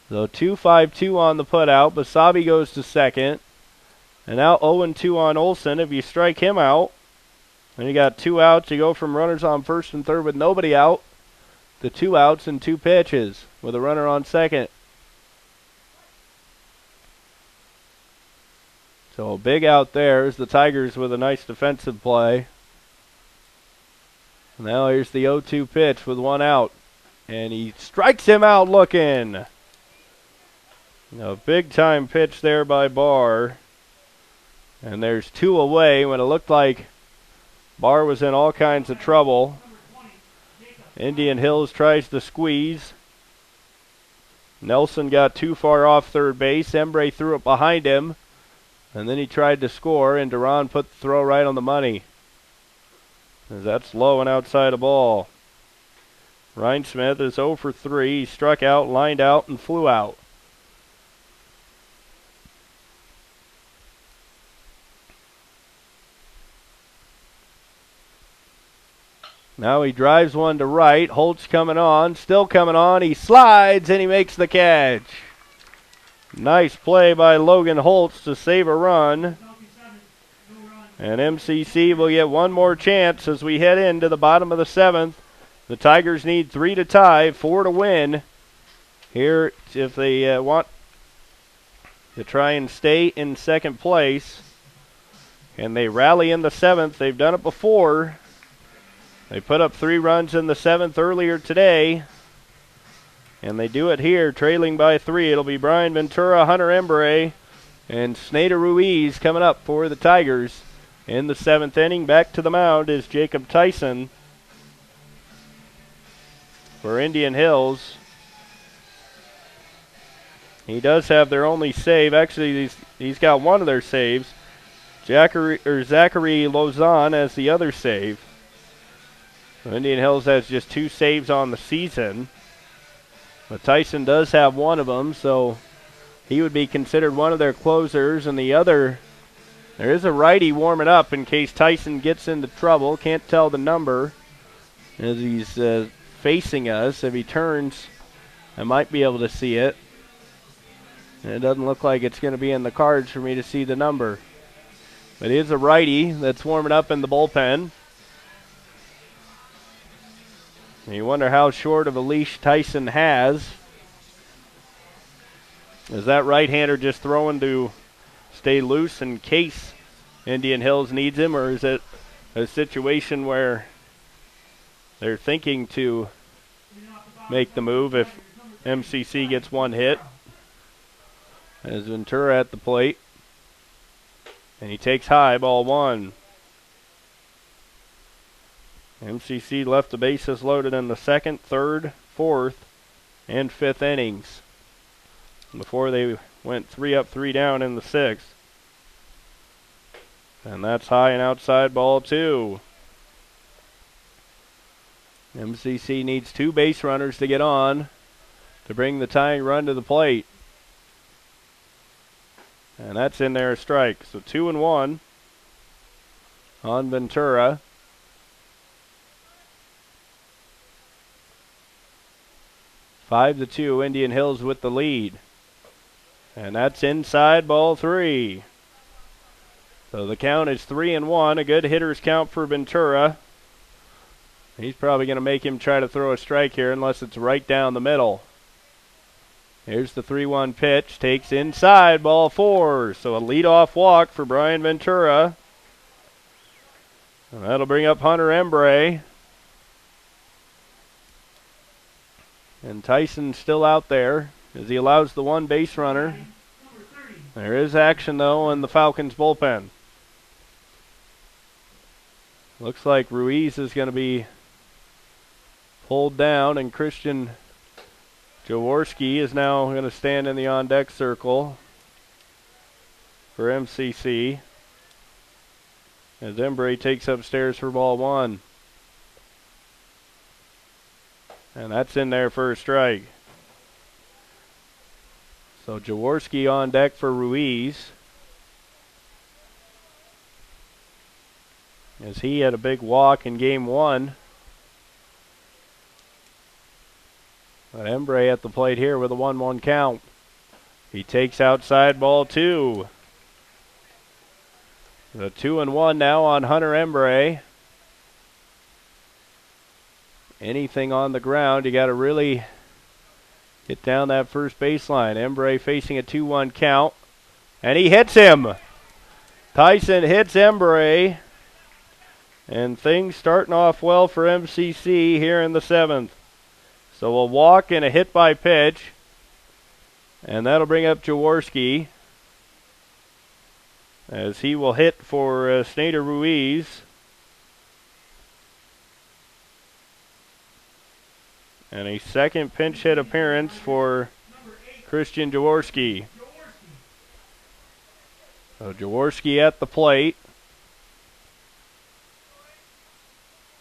So 2-5-2 on the put out. Basabe goes to second. And now 0-2 on Olson. If you strike him out, and you got 2 outs, you go from runners on first and third with nobody out to 2 outs and 2 pitches with a runner on second. So a big out there is the Tigers with a nice defensive play. Now here's the 0-2 pitch with 1 out. And he strikes him out looking. A big time pitch there by Barr. And there's 2 away when it looked like Barr was in all kinds of trouble. Indian Hills tries to squeeze. Nelson got too far off third base. Embre threw it behind him. And then he tried to score, and Duran put the throw right on the money. As that's low and outside the ball. Rhinesmith is 0 for 3. He struck out, lined out, and flew out. Now he drives one to right. Holtz coming on. Still coming on. He slides and he makes the catch. Nice play by Logan Holtz to save a run. And MCC will get one more chance as we head into the bottom of the 7th. The Tigers need 3 to tie, 4 to win. Here, if they want to try and stay in second place. And they rally in the 7th. They've done it before. They put up 3 runs in the 7th earlier today. And they do it here, trailing by 3. It'll be Brian Ventura, Hunter Embre, and Sneda Ruiz coming up for the Tigers. In the 7th inning, back to the mound is Jacob Tyson for Indian Hills. He does have their only save. Actually, he's got one of their saves. Zachary Lozon as the other save. So Indian Hills has just 2 saves on the season. But Tyson does have one of them, so he would be considered one of their closers. And the other, there is a righty warming up in case Tyson gets into trouble. Can't tell the number as he's facing us. If he turns, I might be able to see it. And it doesn't look like it's going to be in the cards for me to see the number. But it is a righty that's warming up in the bullpen. And you wonder how short of a leash Tyson has. Is that right-hander just throwing to stay loose in case Indian Hills needs him, or is it a situation where they're thinking to make the move if MCC gets one hit? As Ventura at the plate. And he takes high, ball one. MCC left the bases loaded in the second, third, fourth, and fifth innings before they went 3 up, 3 down in the sixth. And that's high and outside, ball two. MCC needs 2 base runners to get on to bring the tying run to the plate. And that's in there, a strike. So 2-1 on Ventura. Five to 2, Indian Hills with the lead. And that's inside, ball 3. So the count is 3-1, a good hitter's count for Ventura. He's probably going to make him try to throw a strike here unless it's right down the middle. Here's the 3-1 pitch, takes inside, ball 4. So a leadoff walk for Brian Ventura. And that'll bring up Hunter Embray. And Tyson still out there as he allows the 1 base runner. There is action, though, in the Falcons' bullpen. Looks like Ruiz is going to be pulled down, and Christian Jaworski is now going to stand in the on-deck circle for MCC as Embry takes upstairs for ball 1. And that's in there for a strike. So Jaworski on deck for Ruiz, as he had a big walk in game 1. But Embry at the plate here with a 1-1 count. He takes outside, ball 2. The 2-1 now on Hunter Embry. Anything on the ground, you got to really get down that first baseline. Embry facing a 2-1 count, and he hits him. Tyson hits Embry, and things starting off well for MCC here in the 7th. So a walk and a hit by pitch, and that'll bring up Jaworski as he will hit for Snyder Ruiz. And a second pinch hit appearance for Christian Jaworski. So Jaworski at the plate.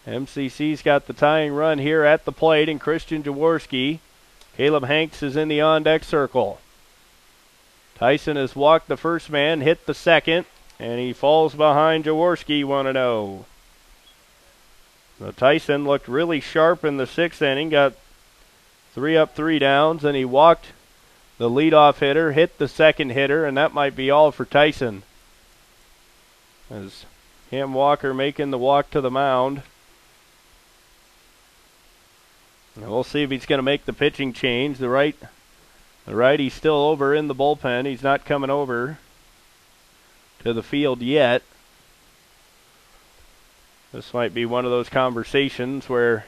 MCC's got the tying run here at the plate, and Christian Jaworski. Caleb Hanks is in the on-deck circle. Tyson has walked the first man, hit the second, and he falls behind Jaworski 1-0. So Tyson looked really sharp in the 6th inning, got 3 up, 3 downs, and he walked the leadoff hitter, hit the second hitter, and that might be all for Tyson. As Cam Walker making the walk to the mound. And we'll see if he's going to make the pitching change. The righty's still over in the bullpen. He's not coming over to the field yet. This might be one of those conversations where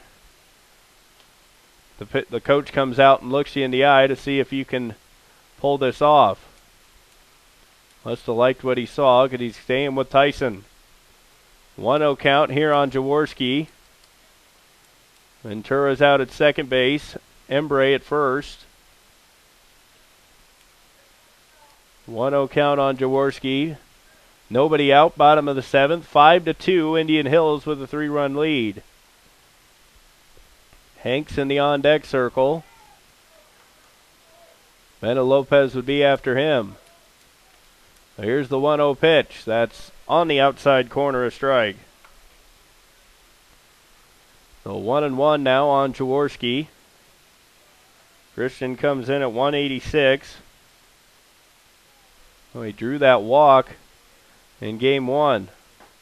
the coach comes out and looks you in the eye to see if you can pull this off. Must have liked what he saw because he's staying with Tyson. 1-0 count here on Jaworski. Ventura's out at second base. Embry at first. 1-0 count on Jaworski. Nobody out, bottom of the 7th. 5-2, Indian Hills with a 3-run lead. Hanks in the on-deck circle. Mena Lopez would be after him. So here's the 1-0 pitch. That's on the outside corner, a strike. So 1-1 now on Jaworski. Christian comes in at 186. Well, he drew that walk in game 1.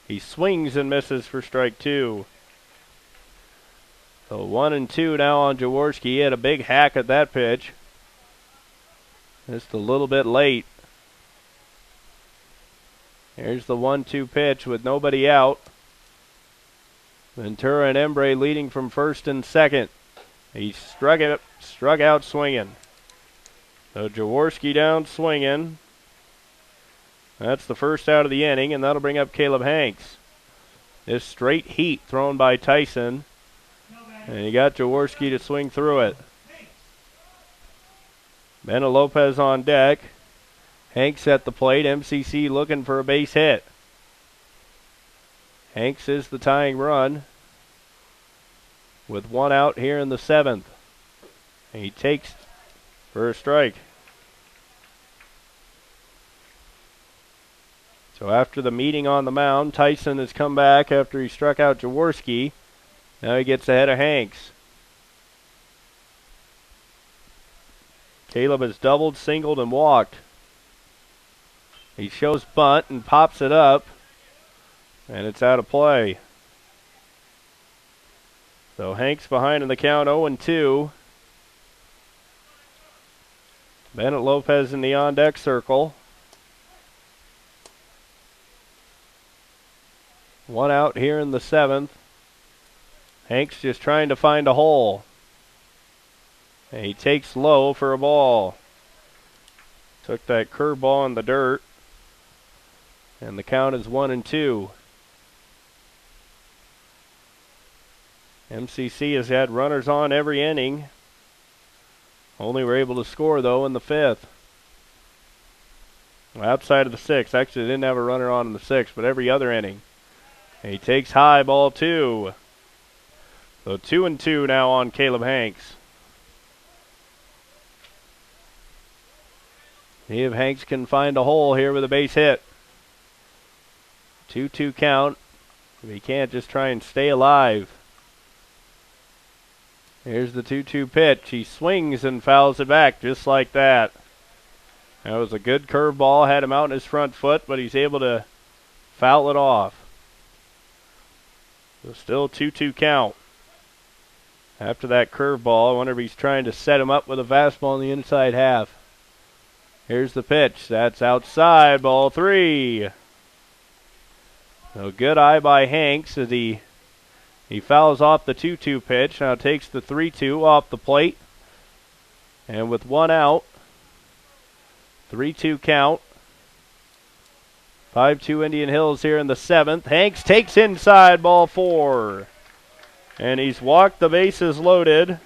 He swings and misses for strike 2. So 1-2 now on Jaworski. He had a big hack at that pitch. Just a little bit late. Here's the 1-2 pitch with nobody out. Ventura and Embre leading from first and second. He struck out swinging. So Jaworski down swinging. That's the first out of the inning, and that'll bring up Caleb Hanks. This straight heat thrown by Tyson. And he got Jaworski to swing through it. Bennett Lopez on deck. Hanks at the plate. MCC looking for a base hit. Hanks is the tying run with 1 out here in the 7th. And he takes for a strike. So after the meeting on the mound, Tyson has come back after he struck out Jaworski. Now he gets ahead of Hanks. Caleb has doubled, singled, and walked. He shows bunt and pops it up, and it's out of play. So Hanks behind in the count, 0-2. Bennett Lopez in the on-deck circle. 1 out here in the 7th. Hanks just trying to find a hole. And he takes low for a ball. Took that curveball in the dirt. And the count is 1-2. MCC has had runners on every inning. Only were able to score, though, in the 5th. Well, outside of the 6th. Actually, they didn't have a runner on in the 6th, but every other inning. And he takes high, ball 2. So 2-2 now on Caleb Hanks. See if Hanks can find a hole here with a base hit. 2-2 count. If he can't, just try and stay alive. Here's the 2-2 pitch. He swings and fouls it back just like that. That was a good curveball. Had him out in his front foot, but he's able to foul it off. So still 2-2 count. After that curveball, I wonder if he's trying to set him up with a fastball in the inside half. Here's the pitch. That's outside, ball 3. So good eye by Hanks as he fouls off the 2-2 pitch. Now takes the 3-2 off the plate. And with 1 out, 3-2 count. 5-2 Indian Hills here in the 7th. Hanks takes inside, ball 4. And he's walked, the bases loaded.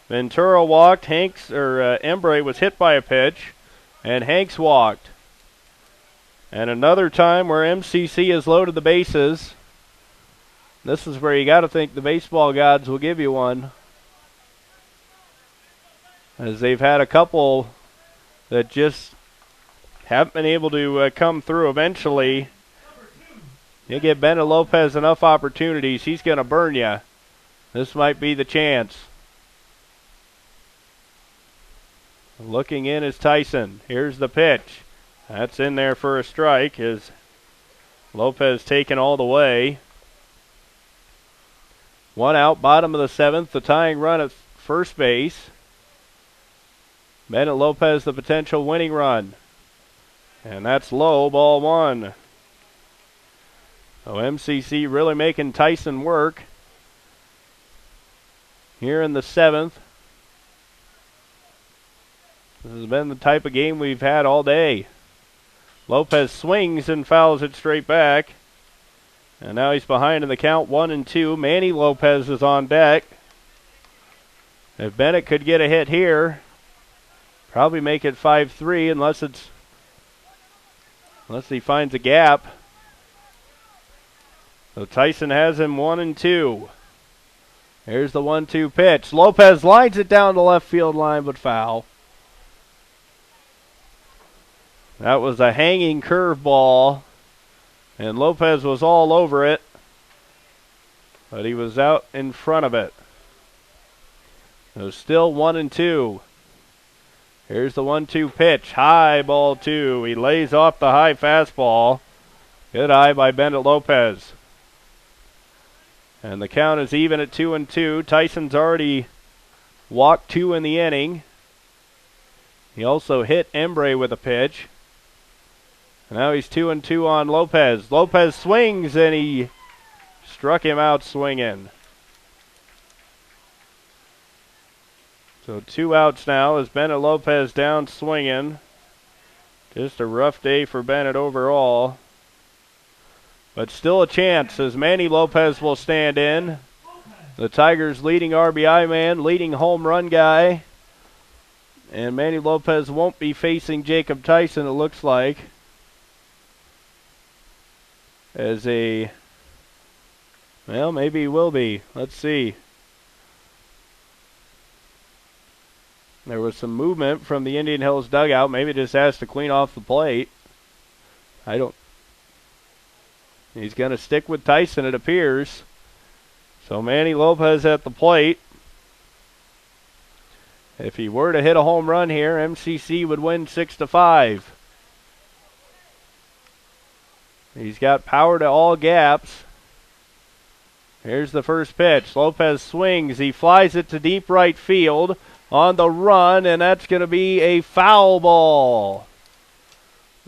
Ventura walked, Embre was hit by a pitch, and Hanks walked. And another time where MCC has loaded the bases. This is where you got to think the baseball gods will give you one, as they've had a couple that just haven't been able to come through. Eventually, you give Bennett Lopez enough opportunities, he's going to burn you. This might be the chance. Looking in is Tyson. Here's the pitch. That's in there for a strike as Lopez taken all the way. 1 out, bottom of the 7th, the tying run at first base. Bennett Lopez, the potential winning run. And that's low, ball 1. So MCC really making Tyson work here in the 7th. This has been the type of game we've had all day. Lopez swings and fouls it straight back. And now he's behind in the count, 1-2. Manny Lopez is on deck. If Bennett could get a hit here, probably make it 5-3 unless he finds a gap. So Tyson has him 1-2. Here's the 1-2 pitch. Lopez lines it down the left field line, but foul. That was a hanging curveball, and Lopez was all over it, but he was out in front of it. It was still 1-2. Here's the 1-2 pitch. High ball 2. He lays off the high fastball. Good eye by Bennett Lopez. And the count is even at 2-2. Tyson's already walked 2 in the inning. He also hit Embre with a pitch. And now he's 2-2 on Lopez. Lopez swings and he struck him out swinging. So 2 outs now as Bennett Lopez down swinging. Just a rough day for Bennett overall. But still a chance as Manny Lopez will stand in. The Tigers' leading RBI man, leading home run guy. And Manny Lopez won't be facing Jacob Tyson, it looks like. Well, maybe he will be. Let's see. There was some movement from the Indian Hills dugout. Maybe just has to clean off the plate. He's going to stick with Tyson, it appears. So Manny Lopez at the plate. If he were to hit a home run here, MCC would win 6-5. He's got power to all gaps. Here's the first pitch. Lopez swings. He flies it to deep right field on the run, and that's going to be a foul ball.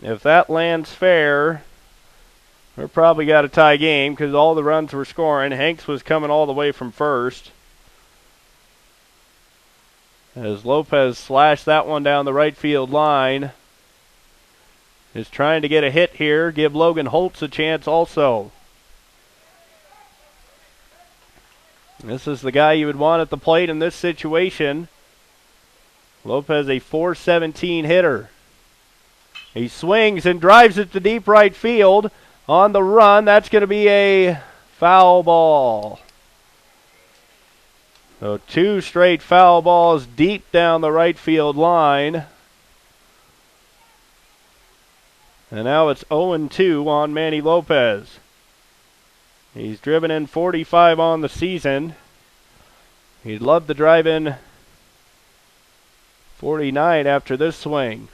If that lands fair, we're probably got a tie game because all the runs were scoring. Hanks was coming all the way from first. As Lopez slashed that one down the right field line. Is trying to get a hit here. Give Logan Holtz a chance also. This is the guy you would want at the plate in this situation. Lopez, a .417 hitter. He swings and drives it to deep right field. On the run, that's going to be a foul ball. So 2 straight foul balls deep down the right field line. And now it's 0-2 on Manny Lopez. He's driven in 45 on the season. He'd love to drive in 49 after this swing.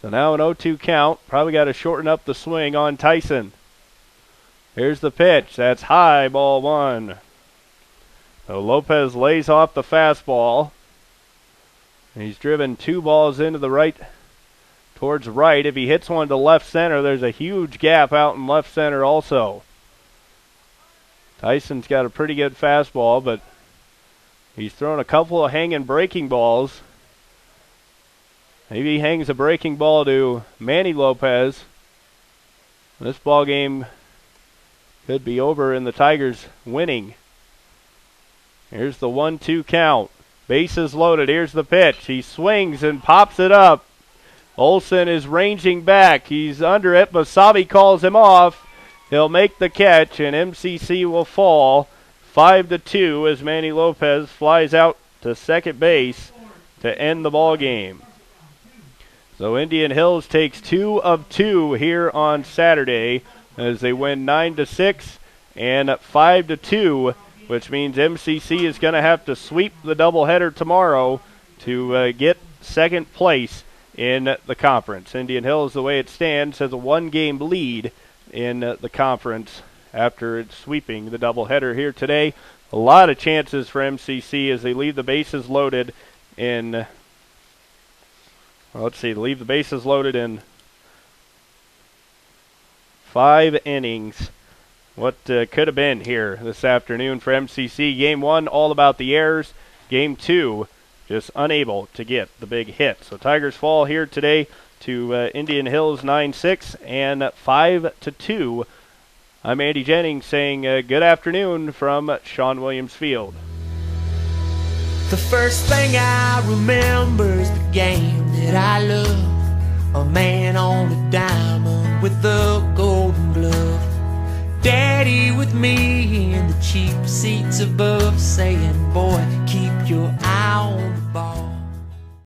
So now an 0-2 count. Probably got to shorten up the swing on Tyson. Here's the pitch. That's high, ball 1. So Lopez lays off the fastball. He's driven 2 balls into the right, towards right. If he hits one to left center, there's a huge gap out in left center also. Tyson's got a pretty good fastball, but he's thrown a couple of hanging breaking balls. Maybe he hangs a breaking ball to Manny Lopez. This ball game could be over and the Tigers winning. Here's the 1-2 count. Bases loaded. Here's the pitch. He swings and pops it up. Olsen is ranging back. He's under it. Basavi calls him off. He'll make the catch, and MCC will fall 5-2 as Manny Lopez flies out to second base to end the ball game. So Indian Hills takes 2 of 2 here on Saturday as they win 9-6 and 5-2. Which means MCC is going to have to sweep the doubleheader tomorrow to get second place in the conference. Indian Hills, the way it stands, has a 1-game lead in the conference after it's sweeping the doubleheader here today. A lot of chances for MCC as they leave the bases loaded in, leave the bases loaded in 5 innings. What could have been here this afternoon for MCC. Game 1, all about the errors. Game 2, just unable to get the big hit. So Tigers fall here today to Indian Hills 9-6 and 5-2. I'm Andy Jennings saying good afternoon from Sean Williams Field. The first thing I remember is the game that I love. A man on a diamond with the golden glove. Daddy with me in the cheap seats above saying, boy, keep your